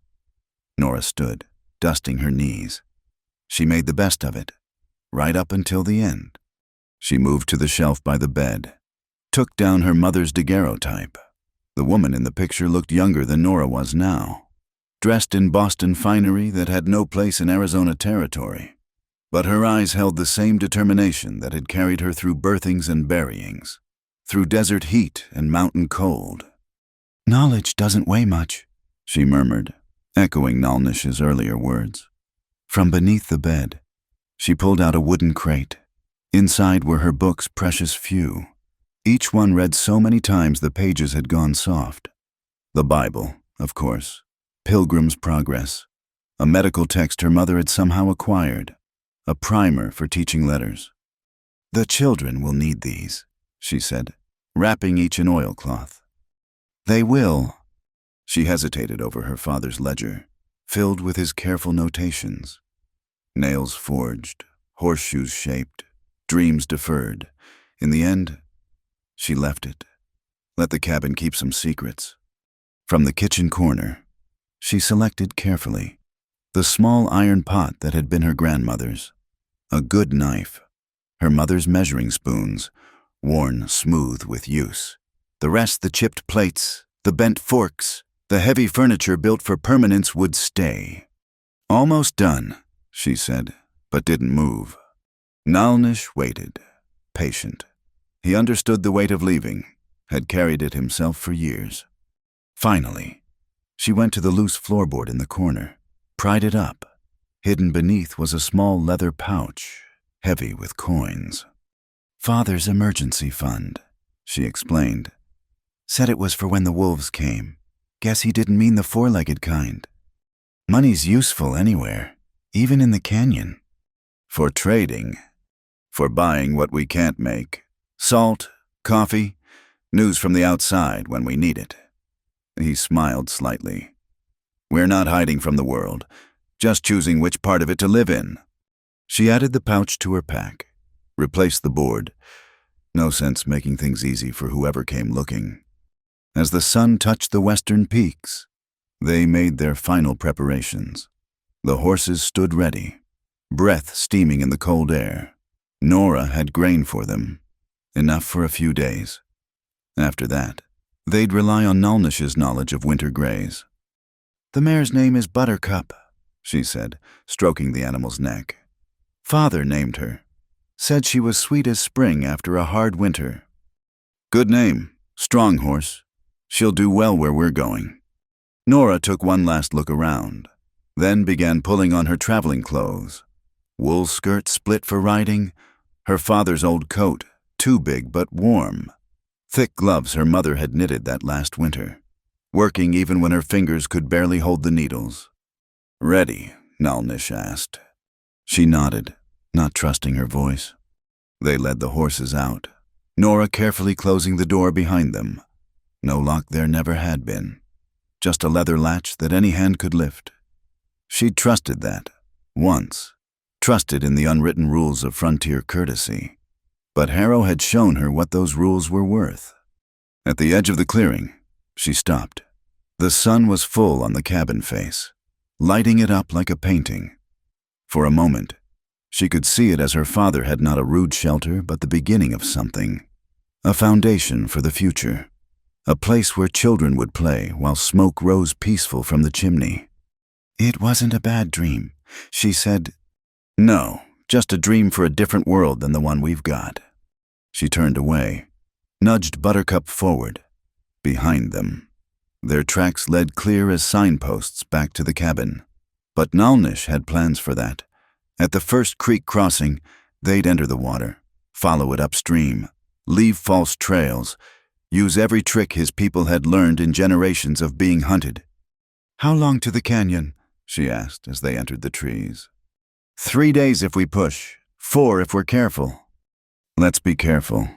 Nora stood, dusting her knees. She made the best of it, right up until the end. She moved to the shelf by the bed, took down her mother's daguerreotype. The woman in the picture looked younger than Nora was now, dressed in Boston finery that had no place in Arizona territory. But her eyes held the same determination that had carried her through birthings and buryings, through desert heat and mountain cold.
Knowledge doesn't weigh much,
she murmured, echoing Nalnish's earlier words. From beneath the bed, she pulled out a wooden crate. Inside were her books, precious few. Each one read so many times the pages had gone soft. The Bible, of course, Pilgrim's Progress, a medical text her mother had somehow acquired, a primer for teaching letters. The children will need these, she said, wrapping each in oilcloth. They will. She hesitated over her father's ledger, filled with his careful notations. Nails forged, horseshoes shaped, dreams deferred. In the end, she left it. Let the cabin keep some secrets. From the kitchen corner, she selected carefully the small iron pot that had been her grandmother's, a good knife, her mother's measuring spoons, worn smooth with use. The rest, the chipped plates, the bent forks, the heavy furniture built for permanence would stay. Almost done, she said, but didn't move. Nalnish waited, patient. He understood the weight of leaving, had carried it himself for years. Finally, she went to the loose floorboard in the corner, pried it up. Hidden beneath was a small leather pouch, heavy with coins. Father's emergency fund, she explained. Said it was for when the wolves came. Guess he didn't mean the four-legged kind. Money's useful anywhere, even in the canyon. For trading, for buying what we can't make. Salt, coffee, news from the outside when we need it. He smiled slightly. We're not hiding from the world, just choosing which part of it to live in. She added the pouch to her pack, replaced the board. No sense making things easy for whoever came looking. As the sun touched the western peaks, they made their final preparations. The horses stood ready, breath steaming in the cold air. Nora had grain for them, enough for a few days. After that, they'd rely on Nalnish's knowledge of winter grays. The mare's name is Buttercup, she said, stroking the animal's neck. Father named her, Said she was sweet as spring after a hard winter. Good name, strong horse. She'll do well where we're going. Nora took one last look around, then began pulling on her traveling clothes. Wool skirt split for riding, her father's old coat, too big but warm, thick gloves her mother had knitted that last winter, working even when her fingers could barely hold the needles. Ready? Nalnish asked. She nodded, not trusting her voice. They led the horses out, Nora carefully closing the door behind them. No lock there never had been, just a leather latch that any hand could lift. She'd trusted that, once, trusted in the unwritten rules of frontier courtesy. But Harrow had shown her what those rules were worth. At the edge of the clearing, she stopped. The sun was full on the cabin face, lighting it up like a painting. For a moment, she could see it as her father had not a rude shelter but the beginning of something. A foundation for the future. A place where children would play while smoke rose peaceful from the chimney.
It wasn't a bad dream, she said.
No, just a dream for a different world than the one we've got. She turned away, nudged Buttercup forward, behind them. Their tracks led clear as signposts back to the cabin. But Nalnish had plans for that. At the first creek crossing, they'd enter the water, follow it upstream, leave false trails, use every trick his people had learned in generations of being hunted.
How long to the canyon?
She asked as they entered the trees. 3 days if we push, 4 if we're careful. Let's be careful.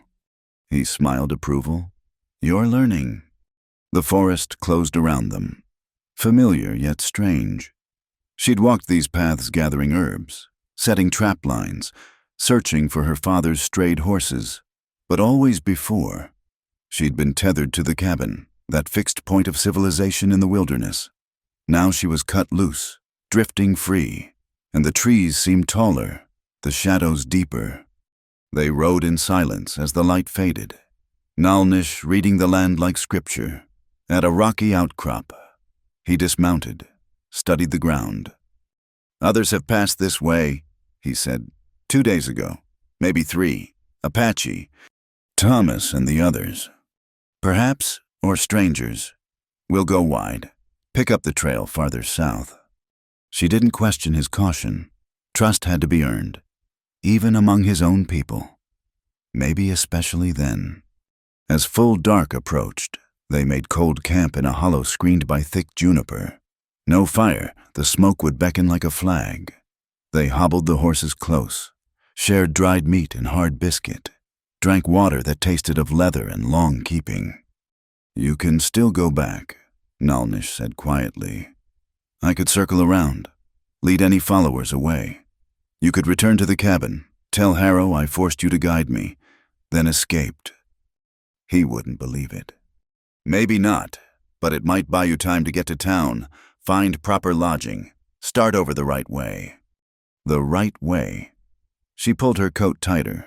He smiled approval. You're learning. The forest closed around them, familiar yet strange. She'd walked these paths gathering herbs, setting trap lines, searching for her father's strayed horses. But always before, she'd been tethered to the cabin, that fixed point of civilization in the wilderness. Now she was cut loose, drifting free, and the trees seemed taller, the shadows deeper. They rode in silence as the light faded, Nalnish reading the land like scripture. At a rocky outcrop, he dismounted, studied the ground. Others have passed this way, he said, 2 days ago, maybe 3. Apache, Thomas and the others. Perhaps, or strangers. We'll go wide, pick up the trail farther south. She didn't question his caution. Trust had to be earned, even among his own people. Maybe especially then. As full dark approached, they made cold camp in a hollow screened by thick juniper. No fire, the smoke would beckon like a flag. They hobbled the horses close, shared dried meat and hard biscuit, drank water that tasted of leather and long keeping. You can still go back, Nalnish said quietly. I could circle around, lead any followers away. You could return to the cabin, tell Harrow I forced you to guide me, then escaped. He wouldn't believe it. Maybe not, but it might buy you time to get to town, find proper lodging, start over the right way. The right way. She pulled her coat tighter.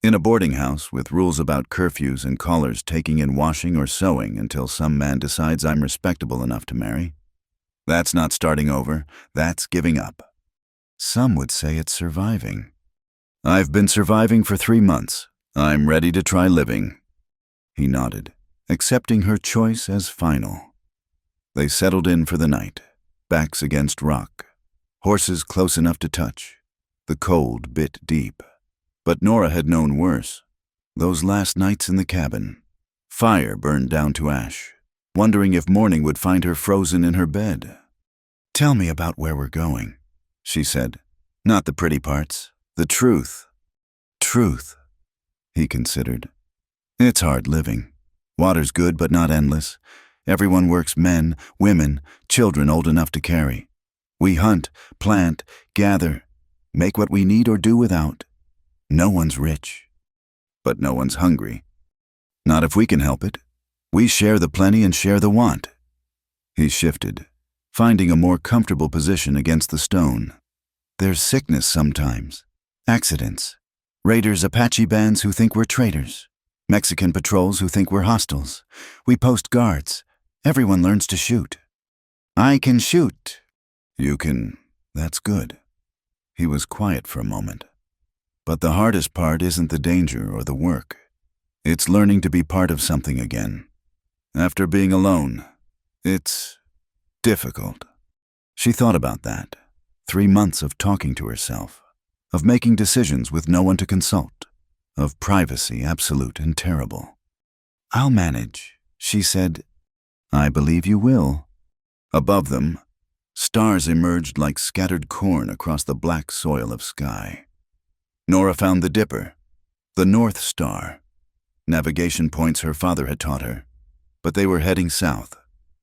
In a boarding house with rules about curfews and callers taking in washing or sewing until some man decides I'm respectable enough to marry. That's not starting over, that's giving up. Some would say it's surviving. I've been surviving for 3 months. I'm ready to try living. He nodded, accepting her choice as final. They settled in for the night, backs against rock, horses close enough to touch. The cold bit deep. But Nora had known worse. Those last nights in the cabin, fire burned down to ash, wondering if morning would find her frozen in her bed. Tell me about where we're going, she said. Not the pretty parts, the truth. Truth, he considered. It's hard living. Water's good but not endless. Everyone works, men, women, children old enough to carry. We hunt, plant, gather, make what we need or do without. No one's rich, but no one's hungry. Not if we can help it. We share the plenty and share the want. He shifted, finding a more comfortable position against the stone. There's sickness sometimes, accidents, raiders, Apache bands who think we're traitors, Mexican patrols who think we're hostiles. We post guards. Everyone learns to shoot. I can shoot. You can. That's good. He was quiet for a moment. But the hardest part isn't the danger or the work. It's learning to be part of something again. After being alone, it's difficult. She thought about that. 3 months of talking to herself, of making decisions with no one to consult, of privacy absolute and terrible. "I'll manage," she said. "I believe you will." Above them, stars emerged like scattered corn across the black soil of sky. Nora found the Dipper, the North Star, navigation points her father had taught her, but they were heading south,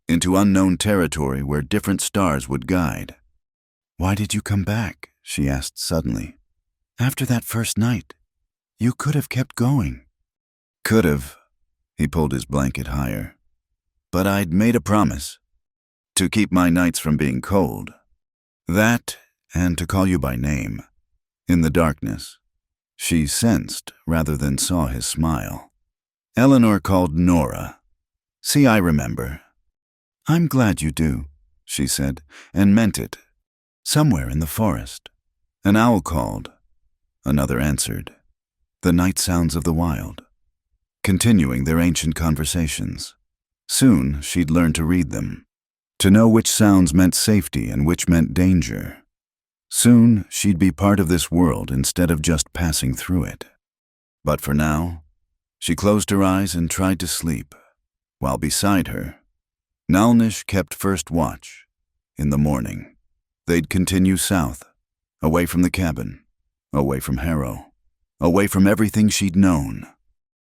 into unknown territory where different stars would guide. "Why did you come back?" she asked suddenly. "After that first night, you could have kept going." "Could have," he pulled his blanket higher. "But I'd made a promise. To keep my nights from being cold. That, and to call you by name. In the darkness." She sensed rather than saw his smile. Eleanor called Nora. "See, I remember." "I'm glad you do," she said, and meant it. Somewhere in the forest. An owl called. Another answered. The night sounds of the wild. Continuing their ancient conversations. Soon she'd learn to read them. To know which sounds meant safety and which meant danger. Soon she'd be part of this world instead of just passing through it. But for now, she closed her eyes and tried to sleep, while beside her, Nalnish kept first watch. In the morning, they'd continue south, away from the cabin, away from Harrow, away from everything she'd known,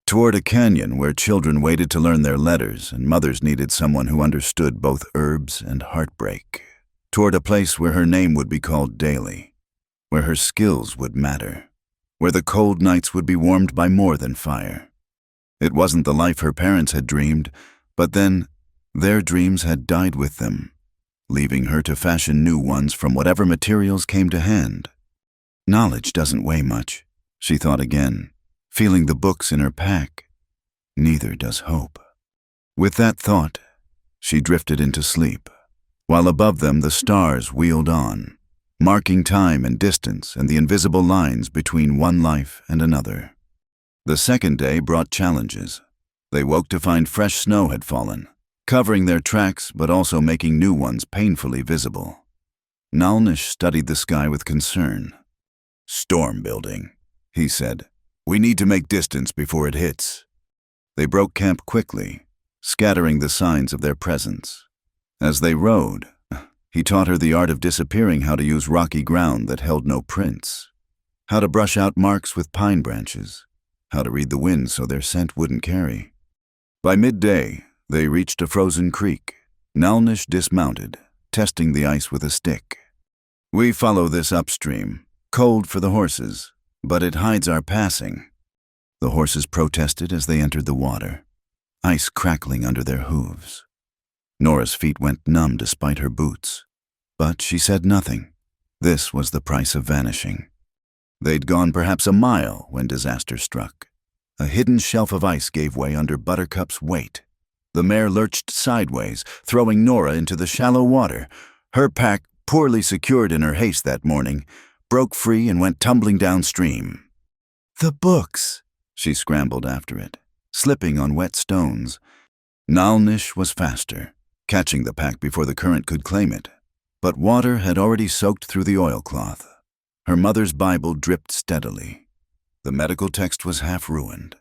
toward a canyon where children waited to learn their letters and mothers needed someone who understood both herbs and heartbreak, toward a place where her name would be called daily, where her skills would matter, where the cold nights would be warmed by more than fire. It wasn't the life her parents had dreamed, but then their dreams had died with them, leaving her to fashion new ones from whatever materials came to hand. Knowledge doesn't weigh much, she thought again, feeling the books in her pack. Neither does hope. With that thought, she drifted into sleep, while above them the stars wheeled on, marking time and distance and the invisible lines between one life and another. The second day brought challenges. They woke to find fresh snow had fallen, covering their tracks but also making new ones painfully visible. Nalnish studied the sky with concern. "Storm building," he said. "We need to make distance before it hits." They broke camp quickly, scattering the signs of their presence. As they rode, he taught her the art of disappearing, how to use rocky ground that held no prints, how to brush out marks with pine branches, how to read the wind so their scent wouldn't carry. By midday, they reached a frozen creek. Nalnish dismounted, testing the ice with a stick. "We follow this upstream, cold for the horses, but it hides our passing." The horses protested as they entered the water, ice crackling under their hooves. Nora's feet went numb despite her boots, but she said nothing. This was the price of vanishing. They'd gone perhaps a mile when disaster struck. A hidden shelf of ice gave way under Buttercup's weight. The mare lurched sideways, throwing Nora into the shallow water. Her pack, poorly secured in her haste that morning, broke free and went tumbling downstream. "The books!" She scrambled after it, slipping on wet stones. Nalnish was faster, catching the pack before the current could claim it. But water had already soaked through the oilcloth. Her mother's Bible dripped steadily. The medical text was half ruined.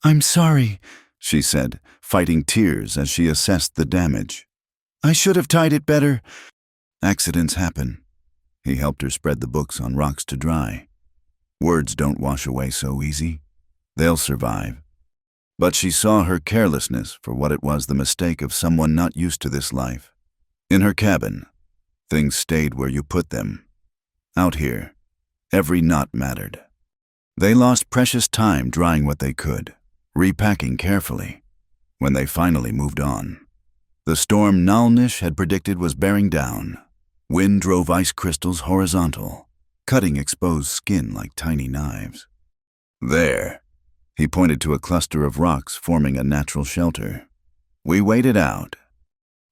"I'm sorry," she said, fighting tears as she assessed the damage. "I should have tied it better." "Accidents happen." He helped her spread the books on rocks to dry. "Words don't wash away so easy. They'll survive." But she saw her carelessness for what it was, the mistake of someone not used to this life. In her cabin, things stayed where you put them. Out here, every knot mattered. They lost precious time drying what they could, repacking carefully, when they finally moved on. The storm Nalnish had predicted was bearing down. Wind drove ice crystals horizontal, cutting exposed skin like tiny knives. "There," he pointed to a cluster of rocks forming a natural shelter. "We waited out."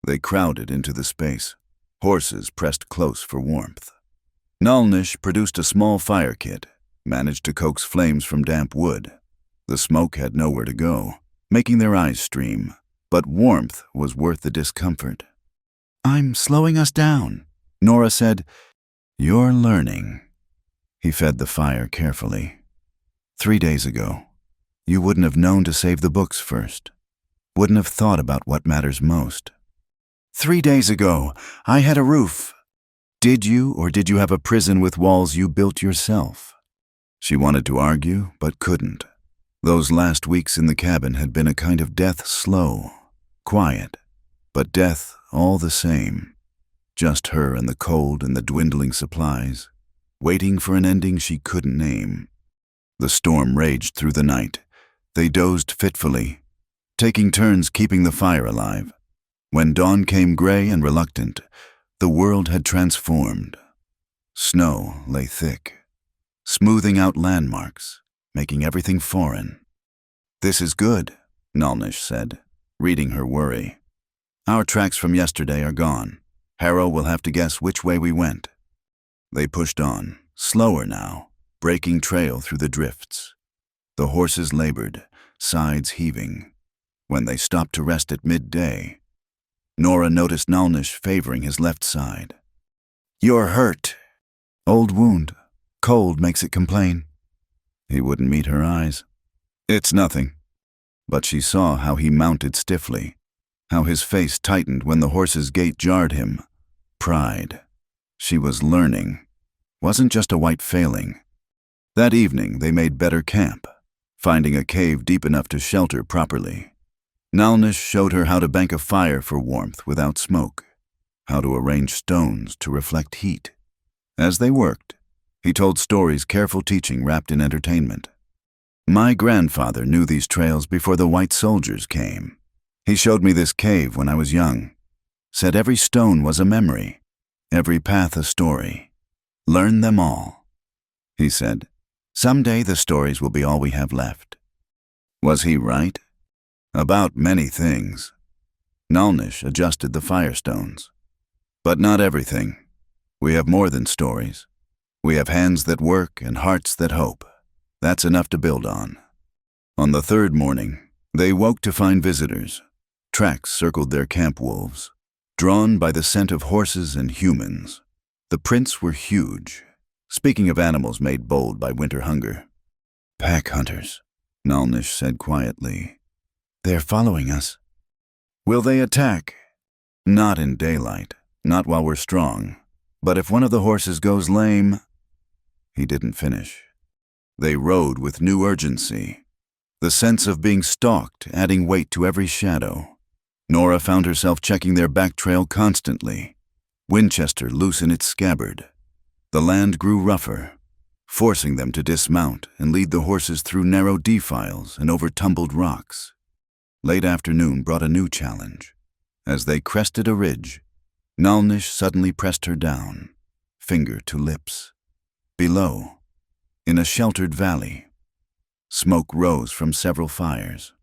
They crowded into the space, horses pressed close for warmth. Nalnish produced a small fire kit, managed to coax flames from damp wood. The smoke had nowhere to go, making their eyes stream, but warmth was worth the discomfort.
I'm slowing us down,
Nora said. You're learning. He fed the fire carefully. 3 days ago, you wouldn't have known to save the books first. Wouldn't have thought about what matters most.
3 days ago, I had a roof.
Did you, or did you have a prison with walls you built yourself? She wanted to argue, but couldn't. Those last weeks in the cabin had been a kind of death slow, quiet, but death all the same. Just her and the cold and the dwindling supplies, waiting for an ending she couldn't name. The storm raged through the night. They dozed fitfully, taking turns keeping the fire alive. When dawn came gray and reluctant, the world had transformed. Snow lay thick, smoothing out landmarks, making everything foreign. This is good, Nalnish said, reading her worry. Our tracks from yesterday are gone. Harrow will have to guess which way we went. They pushed on, slower now, breaking trail through the drifts. The horses labored, sides heaving. When they stopped to rest at midday, Nora noticed Nalnish favoring his left side.
You're hurt.
Old wound. Cold makes it complain. He wouldn't meet her eyes. It's nothing. But she saw how he mounted stiffly, how his face tightened when the horse's gait jarred him. Pride. She was learning. Wasn't just a white failing. That evening they made better camp, finding a cave deep enough to shelter properly. Nalnish showed her how to bank a fire for warmth without smoke, how to arrange stones to reflect heat. As they worked, he told stories careful teaching wrapped in entertainment. My grandfather knew these trails before the white soldiers came. He showed me this cave when I was young. Said every stone was a memory, every path a story. Learn them all. He said, someday the stories will be all we have left. Was he right? About many things. Nalnish adjusted the firestones. But not everything. We have more than stories. We have hands that work and hearts that hope. That's enough to build on. On the third morning, they woke to find visitors. Tracks circled their camp wolves, drawn by the scent of horses and humans. The prints were huge, speaking of animals made bold by winter hunger. Pack hunters, Nalnish said quietly. They're following us. Will they attack? Not in daylight, not while we're strong. But if one of the horses goes lame... He didn't finish. They rode with new urgency, the sense of being stalked adding weight to every shadow. Nora found herself checking their back trail constantly, Winchester loose in its scabbard. The land grew rougher, forcing them to dismount and lead the horses through narrow defiles and over tumbled rocks. Late afternoon brought a new challenge. As they crested a ridge, Nalnish suddenly pressed her down, finger to lips. Below, in a sheltered valley, smoke rose from several fires.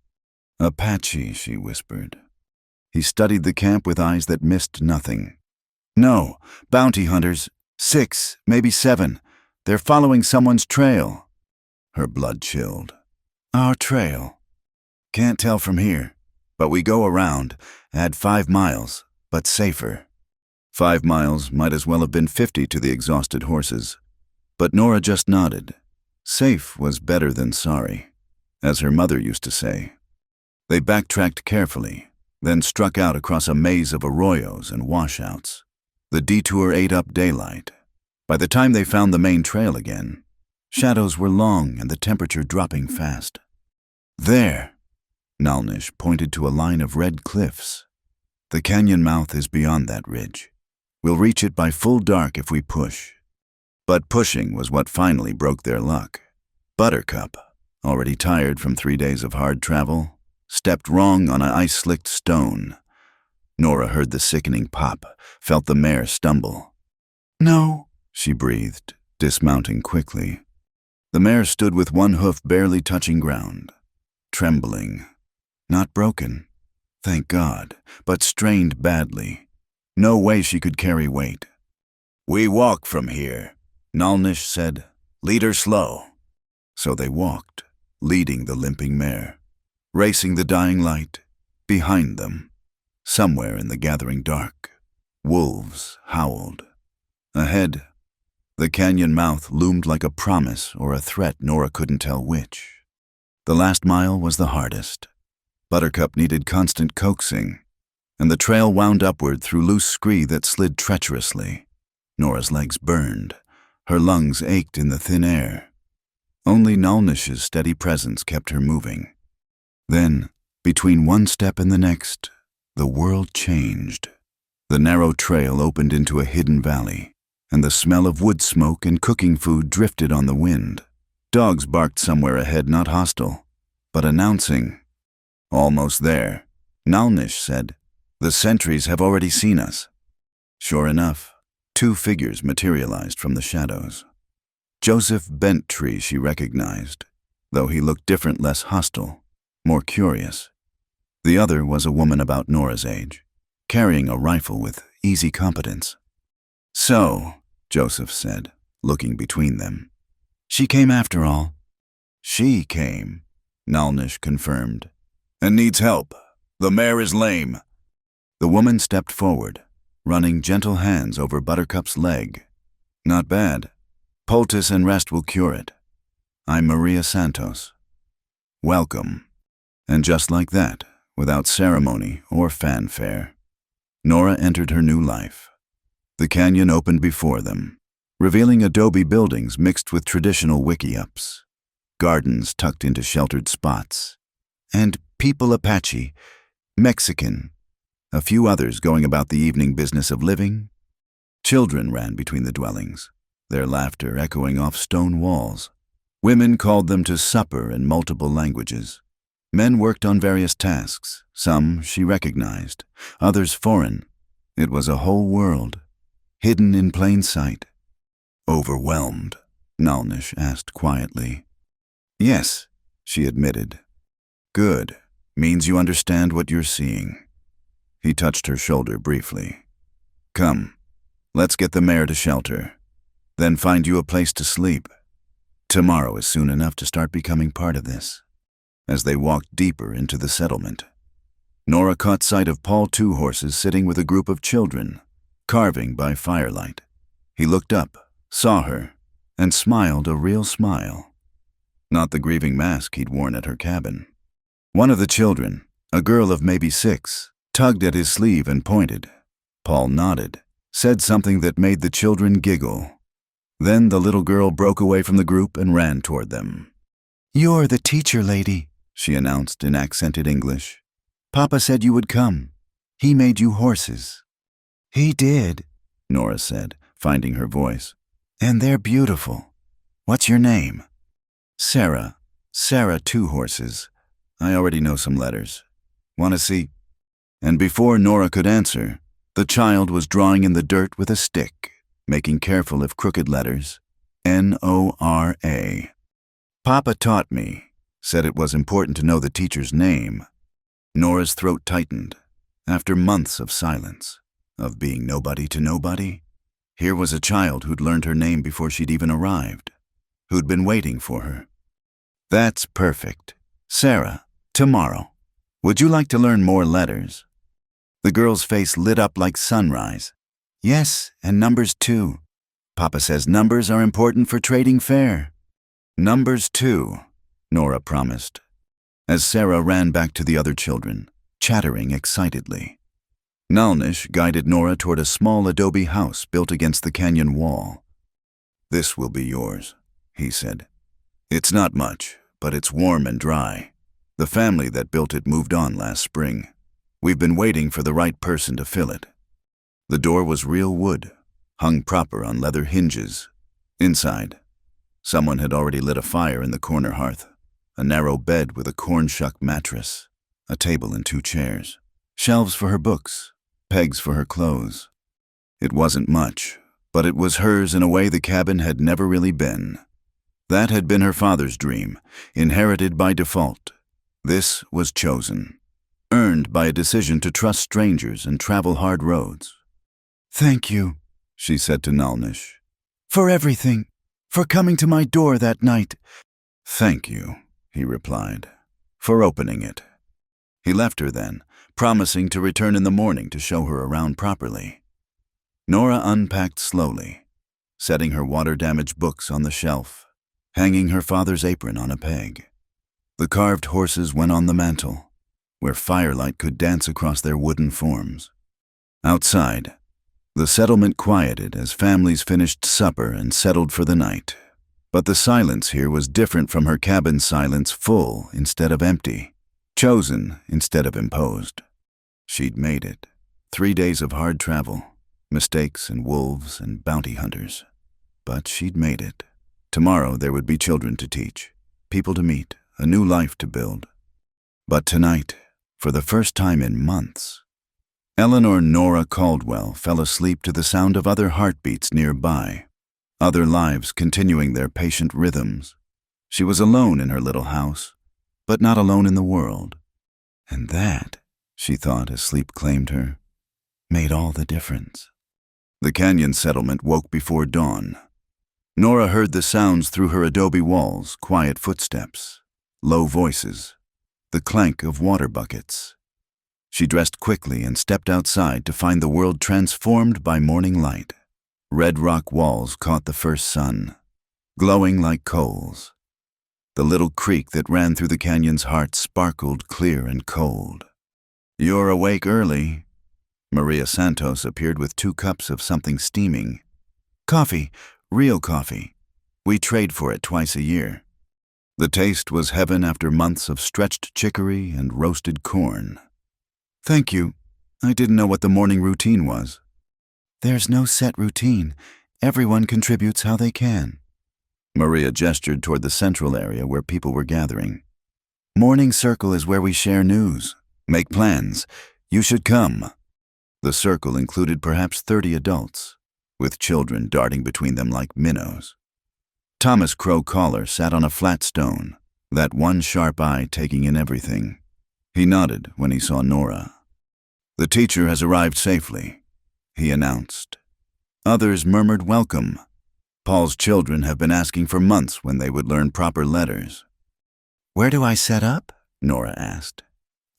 Apache, she whispered. He studied the camp with eyes that missed nothing. No, bounty hunters, 6, maybe 7. They're following someone's trail. Her blood chilled. Our trail. Can't tell from here, but we go around, add 5 miles, but safer. 5 miles might as well have been 50 to the exhausted horses. But Nora just nodded. Safe was better than sorry, as her mother used to say. They backtracked carefully, then struck out across a maze of arroyos and washouts. The detour ate up daylight. By the time they found the main trail again, shadows were long and the temperature dropping fast. There, Nalnish pointed to a line of red cliffs. The canyon mouth is beyond that ridge. We'll reach it by full dark if we push. But pushing was what finally broke their luck. Buttercup, already tired from 3 days of hard travel, stepped wrong on an ice-slicked stone. Nora heard the sickening pop, felt the mare stumble. No, she breathed, dismounting quickly. The mare stood with one hoof barely touching ground, trembling. Not broken, thank God, but strained badly. No way she could carry weight. We walk from here, Nalnish said. Lead her slow. So they walked, leading the limping mare, racing the dying light. Behind them, somewhere in the gathering dark, wolves howled. Ahead, the canyon mouth loomed like a promise or a threat. Nora couldn't tell which. The last mile was the hardest. Buttercup needed constant coaxing, and the trail wound upward through loose scree that slid treacherously. Nora's legs burned. Her lungs ached in the thin air. Only Nalnish's steady presence kept her moving. Then, between one step and the next, the world changed. The narrow trail opened into a hidden valley, and the smell of wood smoke and cooking food drifted on the wind. Dogs barked somewhere ahead, not hostile, but announcing. Almost there, Nalnish said, "The sentries have already seen us." Sure enough, two figures materialized from the shadows. Joseph Benttree she recognized, though he looked different, less hostile, more curious. The other was a woman about Nora's age, carrying a rifle with easy competence. "So," Joseph said, looking between them, "she came after all." "She came," Nalnish confirmed, "and needs help. The mare is lame." The woman stepped forward, running gentle hands over Buttercup's leg. "Not bad. Poultice and rest will cure it. I'm Maria Santos. Welcome." And just like that, without ceremony or fanfare, Nora entered her new life. The canyon opened before them, revealing adobe buildings mixed with traditional wickiups, gardens tucked into sheltered spots, and people Apache, Mexican, a few others going about the evening business of living. Children ran between the dwellings, their laughter echoing off stone walls. Women called them to supper in multiple languages. Men worked on various tasks, some she recognized, others foreign. It was a whole world, hidden in plain sight. "Overwhelmed?" Nalnish asked quietly. "Yes," she admitted. "Good. Means you understand what you're seeing." He touched her shoulder briefly. "Come, let's get the mare to shelter, then find you a place to sleep. Tomorrow is soon enough to start becoming part of this." As they walked deeper into the settlement, Nora caught sight of Paul Two Horses sitting with a group of children, carving by firelight. He looked up, saw her, and smiled a real smile. Not the grieving mask he'd worn at her cabin. One of the children, a girl of maybe 6, tugged at his sleeve and pointed. Paul nodded, said something that made the children giggle. Then the little girl broke away from the group and ran toward them. "You're the teacher lady," she announced in accented English. "Papa said you would come. He made you horses." "He did," Nora said, finding her voice. "And they're beautiful. What's your name?" "Sarah. Sarah Two Horses. I already know some letters. Want to see?" And before Nora could answer, the child was drawing in the dirt with a stick, making careful of crooked letters. Nora. "Papa taught me. Said it was important to know the teacher's name." Nora's throat tightened. After months of silence, of being nobody to nobody, here was a child who'd learned her name before she'd even arrived, who'd been waiting for her. "That's perfect. Sarah, tomorrow. Would you like to learn more letters?" The girl's face lit up like sunrise. "Yes, and numbers too. Papa says numbers are important for trading fair." "Numbers too," Nora promised, as Sarah ran back to the other children, chattering excitedly. Nalnish guided Nora toward a small adobe house built against the canyon wall. "This will be yours," he said. "It's not much, but it's warm and dry. The family that built it moved on last spring. We've been waiting for the right person to fill it." The door was real wood, hung proper on leather hinges. Inside, someone had already lit a fire in the corner hearth, a narrow bed with a corn-shuck mattress, a table and 2 chairs, shelves for her books, pegs for her clothes. It wasn't much, but it was hers in a way the cabin had never really been. That had been her father's dream, inherited by default. This was chosen, earned by a decision to trust strangers and travel hard roads. "Thank you," she said to Nalnish, "for everything, for coming to my door that night. "Thank you," he replied, "for opening it." He left her then, promising to return in the morning to show her around properly. Nora unpacked slowly, setting her water-damaged books on the shelf, hanging her father's apron on a peg. The carved horses went on the mantel, where firelight could dance across their wooden forms. Outside, the settlement quieted as families finished supper and settled for the night. But the silence here was different from her cabin's silence, full instead of empty, chosen instead of imposed. She'd made it. 3 days of hard travel, mistakes and wolves and bounty hunters. But she'd made it. Tomorrow there would be children to teach, people to meet, a new life to build. But tonight, for the first time in months, Eleanor Nora Caldwell fell asleep to the sound of other heartbeats nearby, other lives continuing their patient rhythms. She was alone in her little house, but not alone in the world. And that, she thought as sleep claimed her, made all the difference. The canyon settlement woke before dawn. Nora heard the sounds through her adobe walls, quiet footsteps, low voices, the clank of water buckets. She dressed quickly and stepped outside to find the world transformed by morning light. Red rock walls caught the first sun, glowing like coals. The little creek that ran through the canyon's heart sparkled clear and cold. "You're awake early." Maria Santos appeared with 2 cups of something steaming. "Coffee, real coffee. We trade for it twice a year." The taste was heaven after months of stretched chicory and roasted corn. "Thank you. I didn't know what the morning routine was."
There's no set routine. Everyone contributes how they can.
Maria gestured toward the central area where people were gathering.
Morning circle is where we share news, make plans. You should come.
The circle included perhaps 30 adults, with children darting between them like minnows. Thomas Crow Collar sat on a flat stone, that one sharp eye taking in everything. He nodded when he saw Nora. "The teacher has arrived safely," he announced. Others murmured welcome. Paul's children have been asking for months when they would learn proper letters.
"Where do I set up?" Nora asked.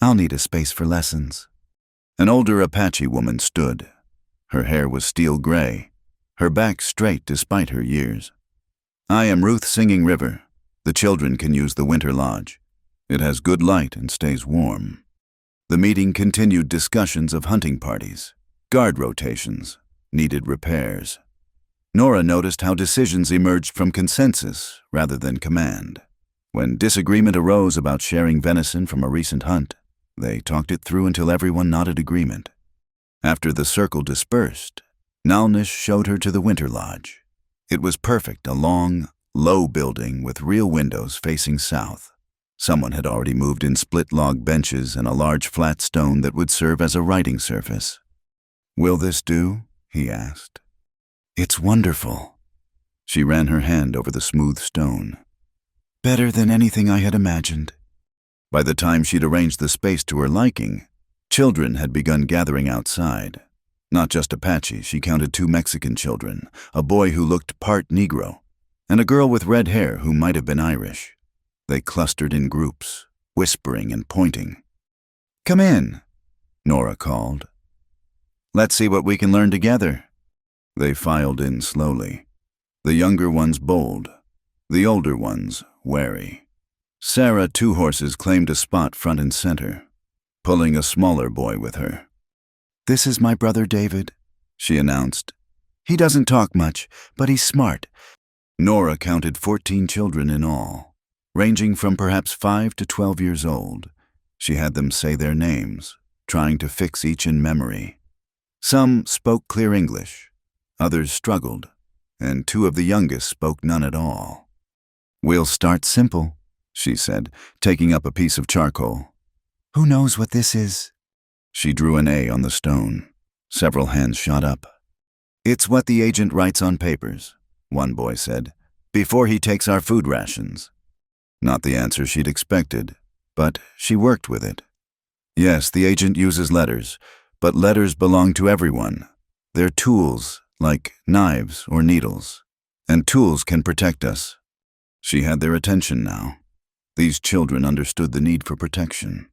"I'll need a space for lessons."
An older Apache woman stood. Her hair was steel gray, her back straight despite her years. "I am Ruth Singing River. The children can use the winter lodge. It has good light and stays warm." The meeting continued discussions of hunting parties, guard rotations, needed repairs. Nora noticed how decisions emerged from consensus rather than command. When disagreement arose about sharing venison from a recent hunt, they talked it through until everyone nodded agreement. After the circle dispersed, Nalnish showed her to the winter lodge. It was perfect, a long, low building with real windows facing south. Someone had already moved in split log benches and a large flat stone that would serve as a writing surface. "Will this do?" he asked.
"It's wonderful."
She ran her hand over the smooth stone.
"Better than anything I had imagined."
By the time she'd arranged the space to her liking, children had begun gathering outside. Not just Apache, she counted 2 Mexican children, a boy who looked part Negro, and a girl with red hair who might have been Irish. They clustered in groups, whispering and pointing. "Come in," Nora called. "Let's see what we can learn together." They filed in slowly, the younger ones bold, the older ones wary. Sarah Two Horses claimed a spot front and center, pulling a smaller boy with her.
"This is my brother David,"
she announced.
"He doesn't talk much, but he's smart."
Nora counted 14 children in all, ranging from perhaps 5 to 12 years old. She had them say their names, trying to fix each in memory. Some spoke clear English, others struggled, and 2 of the youngest spoke none at all. "We'll start simple," she said, taking up a piece of charcoal.
"Who knows what this is?"
She drew an A on the stone. Several hands shot up. "It's what the agent writes on papers," one boy said, "before he takes our food rations." Not the answer she'd expected, but she worked with it. "Yes, the agent uses letters, but letters belong to everyone. They're tools, like knives or needles, and tools can protect us." She had their attention now. These children understood the need for protection.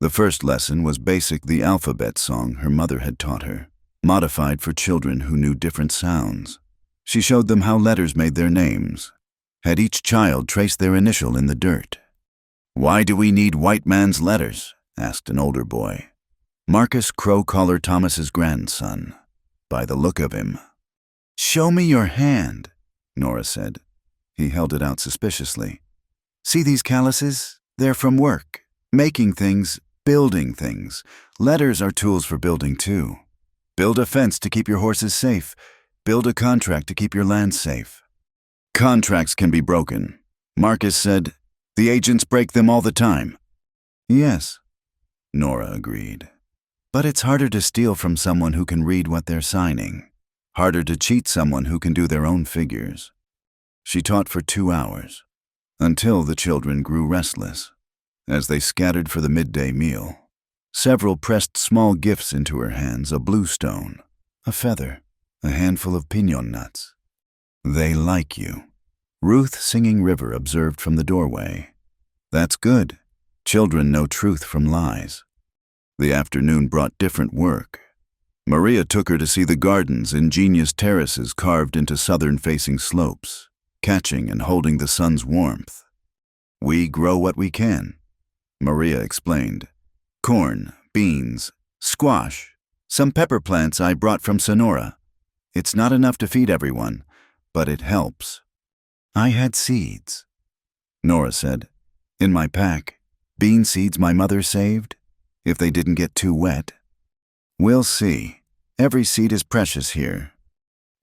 The first lesson was the alphabet song her mother had taught her, modified for children who knew different sounds. She showed them how letters made their names, had each child trace their initial in the dirt. "Why do we need white man's letters?" asked an older boy. Marcus Crow-Collar Thomas's grandson, by the look of him. "Show me your hand," Nora said. He held it out suspiciously. "See these calluses? They're from work, making things, building things. Letters are tools for building too. Build a fence to keep your horses safe. Build a contract to keep your land safe." "Contracts can be broken," Marcus said. "The agents break them all the time." "Yes," Nora agreed. "But it's harder to steal from someone who can read what they're signing. Harder to cheat someone who can do their own figures." She taught for 2 hours, until the children grew restless. As they scattered for the midday meal, several pressed small gifts into her hands: a blue stone, a feather, a handful of piñon nuts. "They like you," Ruth Singing River observed from the doorway. "That's good. Children know truth from lies." The afternoon brought different work. Maria took her to see the gardens, ingenious terraces carved into southern-facing slopes, catching and holding the sun's warmth. "We grow what we can," Maria explained. "Corn, beans, squash, some pepper plants I brought from Sonora. It's not enough to feed everyone, but it helps." "I had seeds," Nora said, "in my pack. Bean seeds my mother saved, if they didn't get too wet." "We'll see. Every seed is precious here."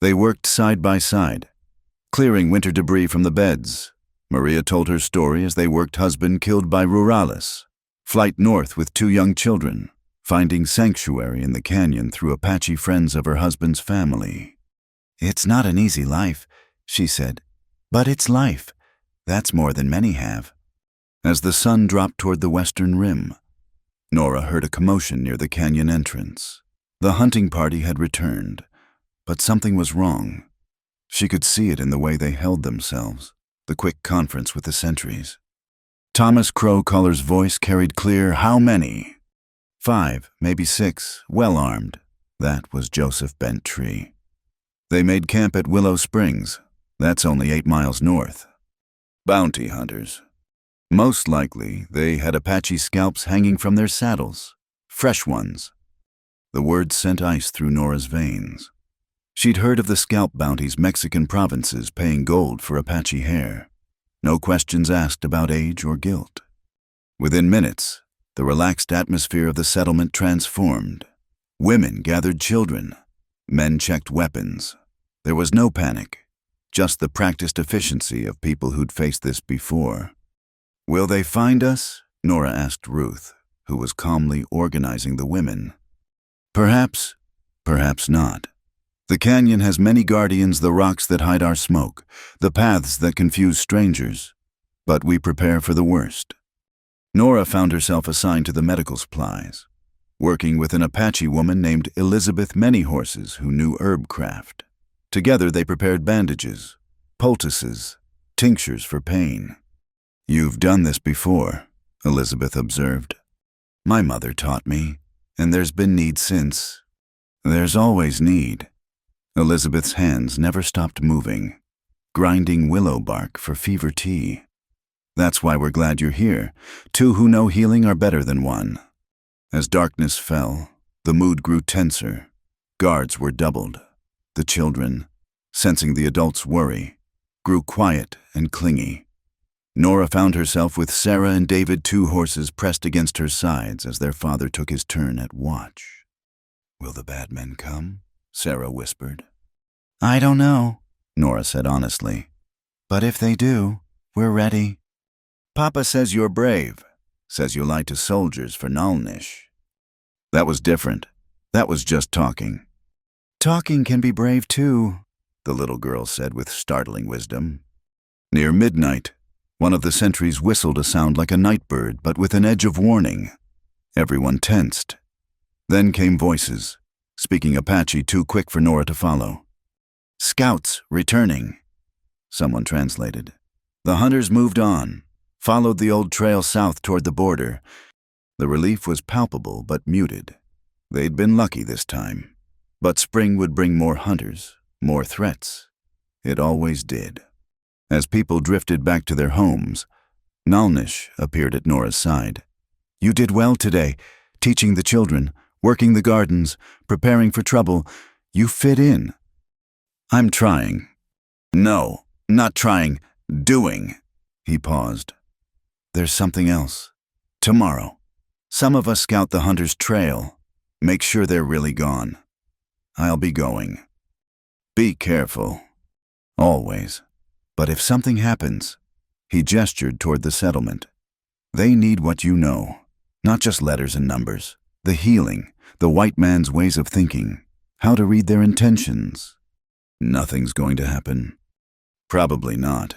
They worked side by side, clearing winter debris from the beds. Maria told her story as they worked husband killed by ruralis, flight north with 2 young children, finding sanctuary in the canyon through Apache friends of her husband's family. "It's not an easy life," she said, "but it's life. That's more than many have." As the sun dropped toward the western rim, Nora heard a commotion near the canyon entrance. The hunting party had returned, but something was wrong. She could see it in the way they held themselves, the quick conference with the sentries. Thomas Crow-Collar's voice carried clear, "How many?" 5, maybe 6, well-armed. That was Joseph Benttree. They made camp at Willow Springs. That's only 8 miles north. Bounty hunters. Most likely, they had Apache scalps hanging from their saddles, fresh ones. The words sent ice through Nora's veins. She'd heard of the scalp bounties Mexican provinces paying gold for Apache hair. No questions asked about age or guilt. Within minutes, the relaxed atmosphere of the settlement transformed. Women gathered children. Men checked weapons. There was no panic, just the practiced efficiency of people who'd faced this before. "Will they find us?" Nora asked Ruth, who was calmly organizing the women. "Perhaps, perhaps not. The canyon has many guardians, the rocks that hide our smoke, the paths that confuse strangers. But we prepare for the worst." Nora found herself assigned to the medical supplies, working with an Apache woman named Elizabeth Manyhorses who knew herb craft. Together they prepared bandages, poultices, tinctures for pain. "You've done this before," Elizabeth observed. "My mother taught me, and there's been need since." "There's always need." Elizabeth's hands never stopped moving, grinding willow bark for fever tea. "That's why we're glad you're here. 2 who know healing are better than 1. As darkness fell, the mood grew tenser. Guards were doubled. The children, sensing the adults' worry, grew quiet and clingy. Nora found herself with Sarah and David, 2 horses pressed against her sides as their father took his turn at watch. "Will the bad men come?" Sarah whispered. "I don't know," Nora said honestly. "But if they do, we're ready." "Papa says you're brave, says you lie to soldiers for Nalnish." That was different. That was just talking. "Talking can be brave too," the little girl said with startling wisdom. Near midnight, one of the sentries whistled a sound like a night bird, but with an edge of warning. Everyone tensed. Then came voices, speaking Apache too quick for Nora to follow. "Scouts returning," someone translated. The hunters moved on, followed the old trail south toward the border. The relief was palpable but muted. They'd been lucky this time. But spring would bring more hunters, more threats. It always did. As people drifted back to their homes, Nalnish appeared at Nora's side. "You did well today, teaching the children, working the gardens, preparing for trouble. You fit in." "I'm trying." "No, not trying, doing." He paused. "There's something else. Tomorrow, some of us scout the hunters' trail, make sure they're really gone. I'll be going. Be careful. Always. But if something happens," he gestured toward the settlement, "they need what you know, not just letters and numbers. The healing, the white man's ways of thinking, how to read their intentions." "Nothing's going to happen." "Probably not.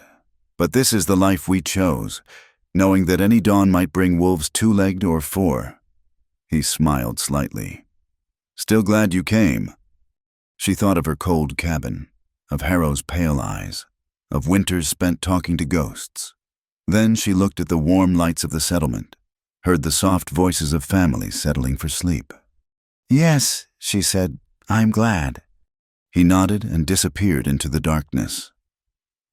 But this is the life we chose, knowing that any dawn might bring wolves 2-legged or 4. He smiled slightly. "Still glad you came." She thought of her cold cabin, of Harrow's pale eyes, of winters spent talking to ghosts. Then she looked at the warm lights of the settlement, heard the soft voices of families settling for sleep. "Yes," she said, "I'm glad." He nodded and disappeared into the darkness.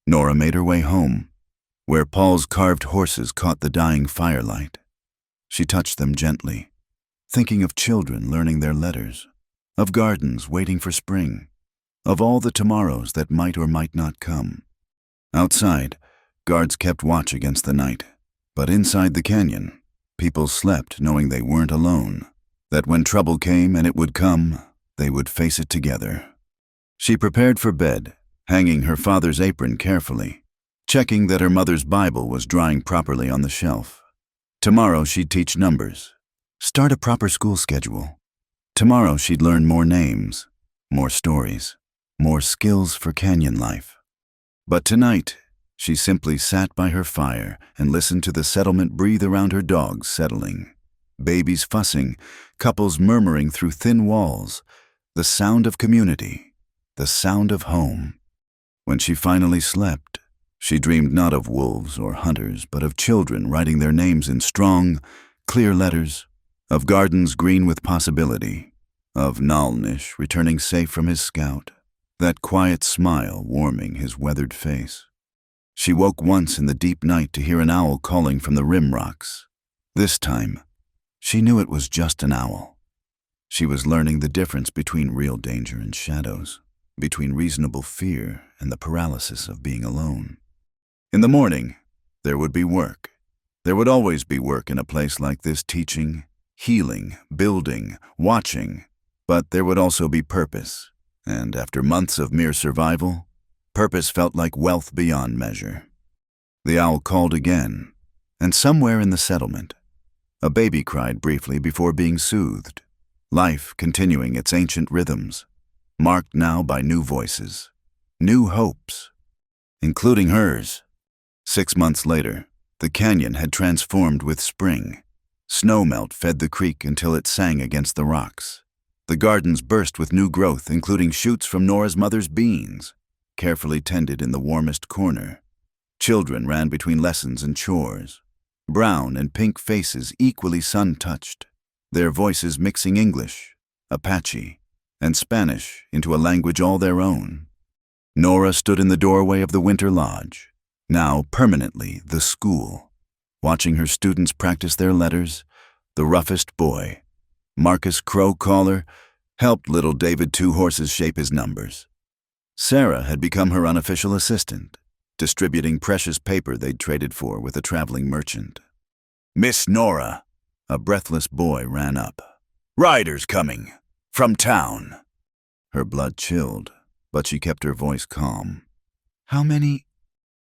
Nora made her way home, where Paul's carved horses caught the dying firelight. She touched them gently, thinking of children learning their letters, of gardens waiting for spring, of all the tomorrows that might or might not come. Outside, guards kept watch against the night, but inside the canyon, people slept knowing they weren't alone, that when trouble came, and it would come, they would face it together. She prepared for bed, hanging her father's apron carefully, checking that her mother's Bible was drying properly on the shelf. Tomorrow she'd teach numbers, start a proper school schedule. Tomorrow she'd learn more names, more stories, more skills for canyon life. But tonight, she simply sat by her fire and listened to the settlement breathe around her dogs settling, babies fussing, couples murmuring through thin walls, the sound of community, the sound of home. When she finally slept, she dreamed not of wolves or hunters, but of children writing their names in strong, clear letters, of gardens green with possibility, of Nalnish returning safe from his scout, that quiet smile warming his weathered face. She woke once in the deep night to hear an owl calling from the rim rocks. This time, she knew it was just an owl. She was learning the difference between real danger and shadows, between reasonable fear and the paralysis of being alone. In the morning, there would be work. There would always be work in a place like this, teaching, healing, building, watching. But there would also be purpose, and after months of mere survival, purpose felt like wealth beyond measure. The owl called again, and somewhere in the settlement, a baby cried briefly before being soothed, life continuing its ancient rhythms, marked now by new voices, new hopes, including hers. 6 months later, the canyon had transformed with spring. Snowmelt fed the creek until it sang against the rocks. The gardens burst with new growth, including shoots from Nora's mother's beans, carefully tended in the warmest corner. Children ran between lessons and chores, brown and pink faces equally sun-touched, their voices mixing English, Apache, and Spanish into a language all their own. Nora stood in the doorway of the winter lodge, now permanently the school, watching her students practice their letters. The roughest boy, Marcus Crow-Caller, helped little David Two Horses shape his numbers. Sarah had become her unofficial assistant, distributing precious paper they'd traded for with a traveling merchant. "Miss Nora," a breathless boy ran up. "Riders coming. From town." Her blood chilled, but she kept her voice calm. "How many?"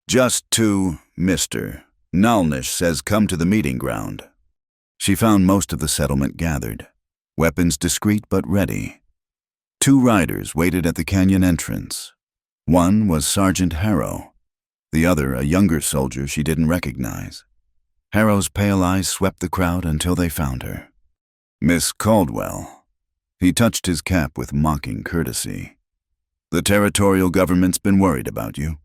"Just 2, Mr. Nalnish says come to the meeting ground." She found most of the settlement gathered, weapons discreet but ready. 2 riders waited at the canyon entrance. One was Sergeant Harrow, the other a younger soldier she didn't recognize. Harrow's pale eyes swept the crowd until they found her. "Miss Caldwell." He touched his cap with mocking courtesy. "The territorial government's been worried about you."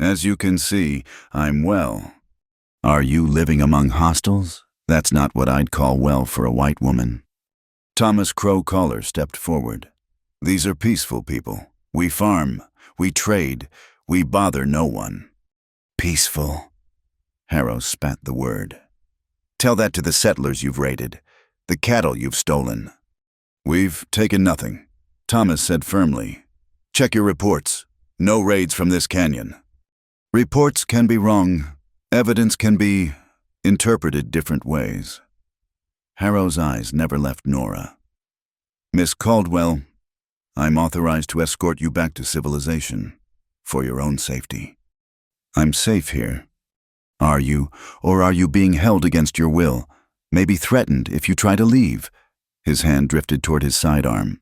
As you can see, I'm well. Are you living among hostiles? That's not what I'd call well for a white woman. Thomas Crow Caller stepped forward. These are peaceful people. We farm, we trade, we bother no one. Peaceful. Harrow spat the word. Tell that to the settlers you've raided, the cattle you've stolen. We've taken nothing, Thomas said firmly. Check your reports. No raids from this canyon. Reports can be wrong. Evidence can be interpreted different ways. Harrow's eyes never left Nora. Miss Caldwell, I'm authorized to escort you back to civilization, for your own safety. I'm safe here. Are you, or are you being held against your will, maybe threatened if you try to leave? His hand drifted toward his sidearm.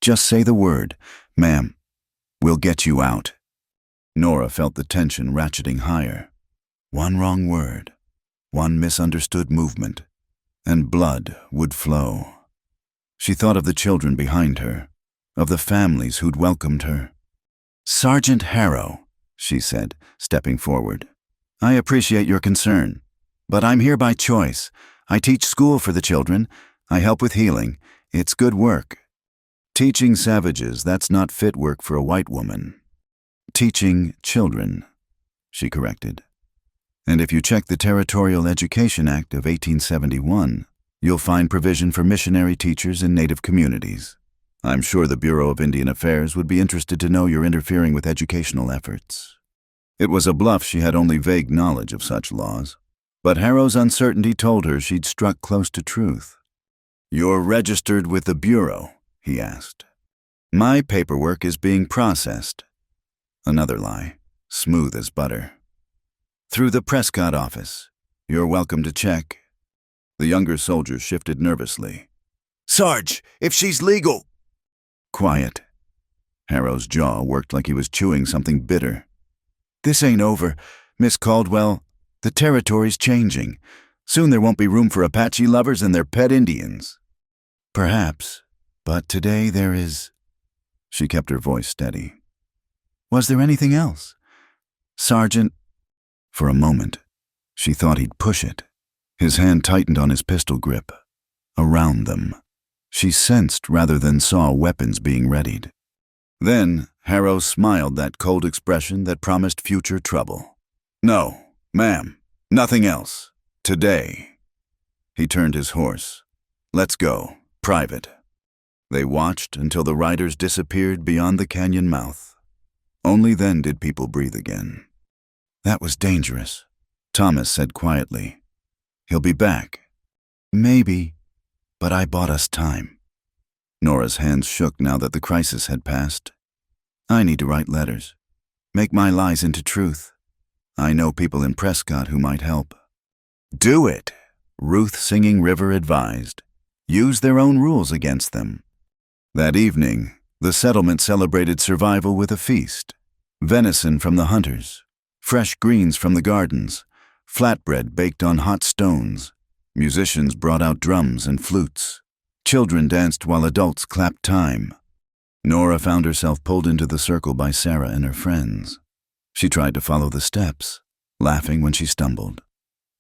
Just say the word, ma'am. We'll get you out. Nora felt the tension ratcheting higher. One wrong word, one misunderstood movement, and blood would flow. She thought of the children behind her, of the families who'd welcomed her. Sergeant Harrow, she said, stepping forward. I appreciate your concern, but I'm here by choice. I teach school for the children. I help with healing. It's good work. Teaching savages, that's not fit work for a white woman. Teaching children, she corrected. And if you check the Territorial Education Act of 1871, you'll find provision for missionary teachers in Native communities. I'm sure the Bureau of Indian Affairs would be interested to know you're interfering with educational efforts. It was a bluff. She had only vague knowledge of such laws, but Harrow's uncertainty told her she'd struck close to truth. You're registered with the Bureau, he asked. My paperwork is being processed. Another lie, smooth as butter. Through the Prescott office. You're welcome to check. The younger soldier shifted nervously. Sarge, if she's legal. Quiet. Harrow's jaw worked like he was chewing something bitter. This ain't over, Miss Caldwell. The territory's changing. Soon there won't be room for Apache lovers and their pet Indians. Perhaps, but today there is. She kept her voice steady. Was there anything else? Sergeant. For a moment, she thought he'd push it. His hand tightened on his pistol grip. Around them. She sensed rather than saw weapons being readied. Then, Harrow smiled that cold expression that promised future trouble. No, ma'am, nothing else. Today. He turned his horse. Let's go, private. They watched until the riders disappeared beyond the canyon mouth. Only then did people breathe again. That was dangerous, Thomas said quietly. He'll be back. Maybe, but I bought us time. Nora's hands shook now that the crisis had passed. I need to write letters. Make my lies into truth. I know people in Prescott who might help. Do it, Ruth Singing River advised. Use their own rules against them. That evening, the settlement celebrated survival with a feast. Venison from the hunters, fresh greens from the gardens, flatbread baked on hot stones. Musicians brought out drums and flutes. Children danced while adults clapped time. Nora found herself pulled into the circle by Sarah and her friends. She tried to follow the steps, laughing when she stumbled.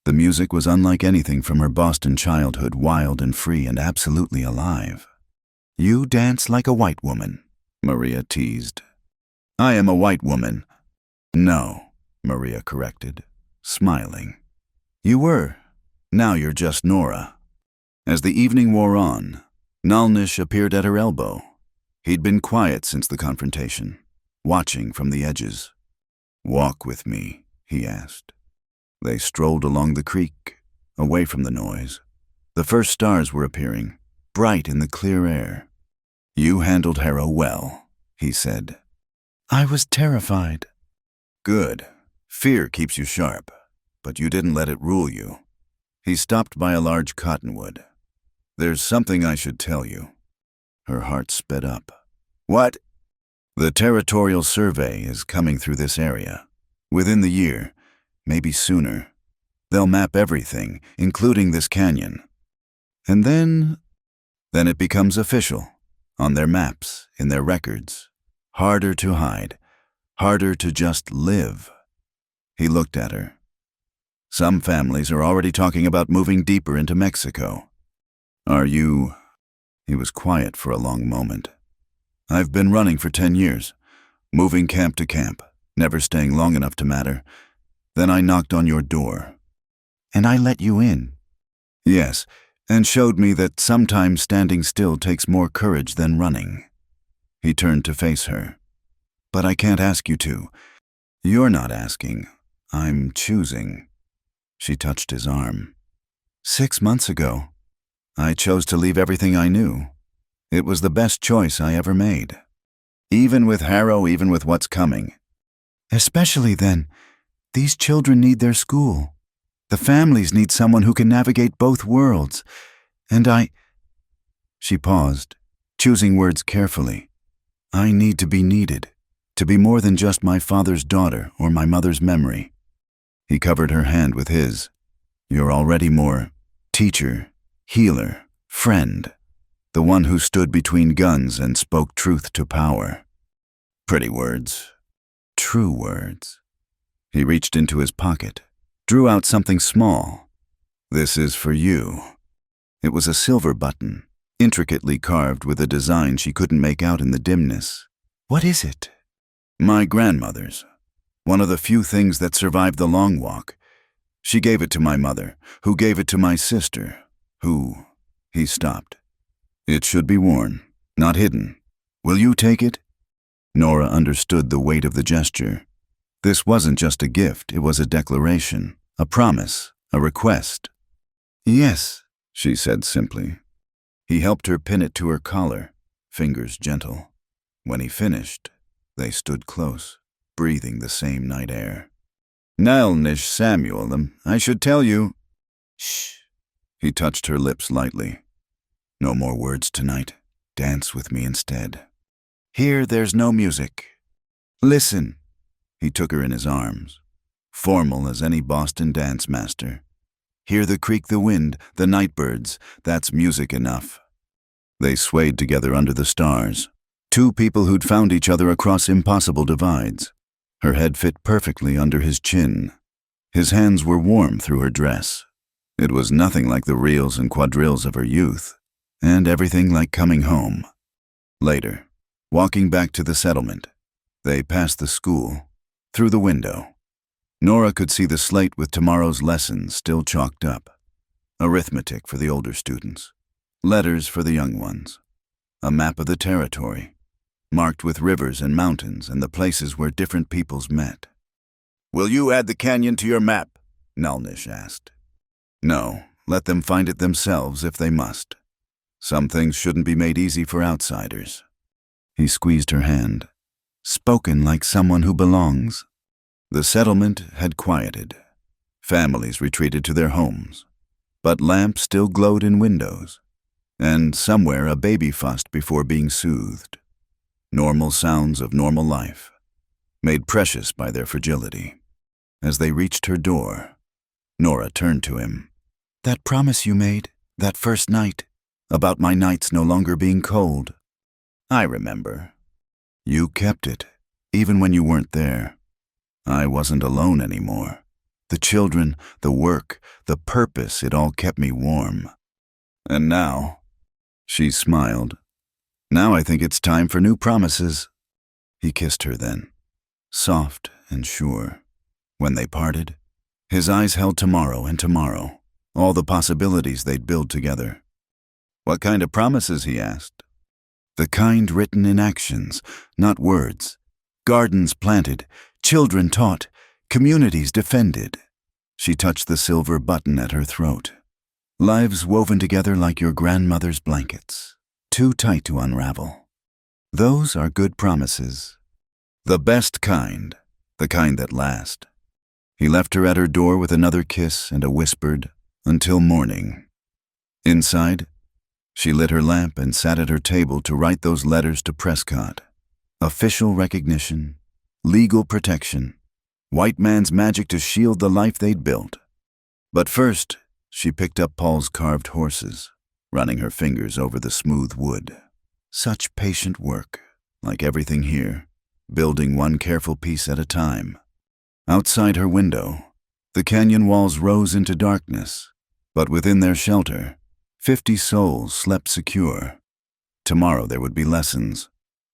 The music was unlike anything from her Boston childhood, wild and free and absolutely alive. You dance like a white woman, Maria teased. I am a white woman. No, Maria corrected, smiling. You were. Now you're just Nora. As the evening wore on, Nalnish appeared at her elbow. He'd been quiet since the confrontation, watching from the edges. Walk with me, he asked. They strolled along the creek, away from the noise. The first stars were appearing, bright in the clear air. You handled Harrow well, he said. I was terrified. Good. Fear keeps you sharp, but you didn't let it rule you. He stopped by a large cottonwood. There's something I should tell you. Her heart sped up. What? The Territorial Survey is coming through this area. Within the year, maybe sooner. They'll map everything, including this canyon. And then it becomes official. On their maps, in their records. Harder to hide. Harder to just live. He looked at her. Some families are already talking about moving deeper into Mexico. Are you? He was quiet for a long moment. I've been running for 10 years, moving camp to camp, never staying long enough to matter. Then I knocked on your door.
And I let you in.
Yes, and showed me that sometimes standing still takes more courage than running. He turned to face her. But I can't ask you to. You're not asking. I'm choosing. She touched his arm. 6 months ago, I chose to leave everything I knew. It was the best choice I ever made. Even with Harrow, even with what's coming.
Especially then, these children need their school. The families need someone who can navigate both worlds. And She paused, choosing words carefully. I need to be needed, to be more than just my father's daughter or my mother's memory. He covered her hand with his. You're already more teacher, healer, friend, the one who stood between guns and spoke truth to power. Pretty words. True words. He reached into his pocket, drew out something small. This is for you. It was a silver button, intricately carved with a design she couldn't make out in the dimness. What is it?
My grandmother's. One of the few things that survived the long walk. She gave it to my mother, who gave it to my sister, who... He stopped. It should be worn, not hidden. Will you take it? Nora understood the weight of the gesture. This wasn't just a gift, it was a declaration, a promise, a request. Yes, she said simply. He helped her pin it to her collar, fingers gentle. When he finished, they stood close, breathing the same night air. Nalnish Samuel, I should tell you. Shh. He touched her lips lightly. No more words tonight. Dance with me instead. Here there's no music. Listen. He took her in his arms, formal as any Boston dance master. Hear the creak, the wind, the night birds. That's music enough. They swayed together under the stars. Two people who'd found each other across impossible divides. Her head fit perfectly under his chin. His hands were warm through her dress. It was nothing like the reels and quadrilles of her youth, and everything like coming home. Later, walking back to the settlement, they passed the school, through the window. Nora could see the slate with tomorrow's lessons still chalked up. Arithmetic for the older students, letters for the young ones, a map of the territory, marked with rivers and mountains and the places where different peoples met. Will you add the canyon to your map? Nalnish asked. No, let them find it themselves if they must. Some things shouldn't be made easy for outsiders. He squeezed her hand. Spoken like someone who belongs. The settlement had quieted. Families retreated to their homes. But lamps still glowed in windows. And somewhere a baby fussed before being soothed. Normal sounds of normal life, made precious by their fragility. As they reached her door, Nora turned to him. That promise you made, that first night, about my nights no longer being cold. I remember. You kept it, even when you weren't there. I wasn't alone anymore. The children, the work, the purpose, it all kept me warm. And now, she smiled. Now I think it's time for new promises. He kissed her then, soft and sure. When they parted, his eyes held tomorrow and tomorrow, all the possibilities they'd build together. What kind of promises, he asked. The kind written in actions, not words. Gardens planted, children taught, communities defended. She touched the silver button at her throat. Lives woven together like your grandmother's blankets, too tight to unravel. Those are good promises. The best kind, the kind that last. He left her at her door with another kiss and a whispered, until morning. Inside, she lit her lamp and sat at her table to write those letters to Prescott. Official recognition, legal protection, white man's magic to shield the life they'd built. But first, she picked up Paul's carved horses, running her fingers over the smooth wood. Such patient work, like everything here, building one careful piece at a time. Outside her window, the canyon walls rose into darkness, but within their shelter, 50 souls slept secure. Tomorrow there would be lessons.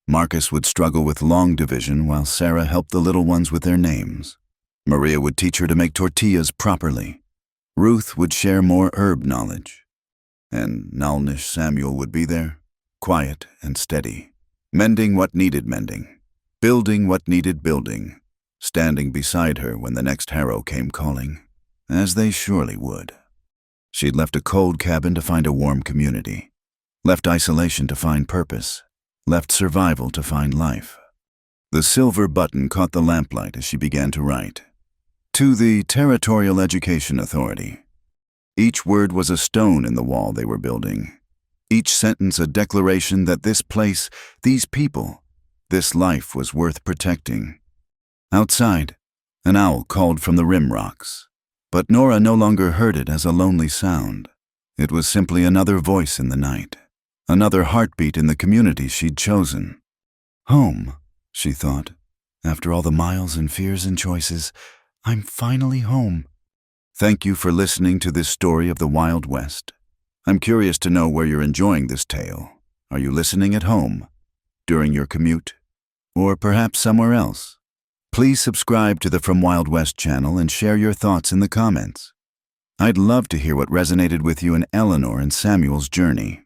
Marcus would struggle with long division while Sarah helped the little ones with their names. Maria would teach her to make tortillas properly. Ruth would share more herb knowledge. And Nalnish Samuel would be there, quiet and steady, mending what needed mending, building what needed building, standing beside her when the next harrow came calling, as they surely would. She'd left a cold cabin to find a warm community, left isolation to find purpose, left survival to find life. The silver button caught the lamplight as she began to write. To the Territorial Education Authority. Each word was a stone in the wall they were building. Each sentence a declaration that this place, these people, this life was worth protecting. Outside, an owl called from the rim rocks. But Nora no longer heard it as a lonely sound. It was simply another voice in the night, another heartbeat in the community she'd chosen. Home, she thought. After all the miles and fears and choices, I'm finally home. Thank you for listening to this story of the Wild West. I'm curious to know where you're enjoying this tale. Are you listening at home, during your commute, or perhaps somewhere else? Please subscribe to the From Wild West channel and share your thoughts in the comments. I'd love to hear what resonated with you in Eleanor and Samuel's journey.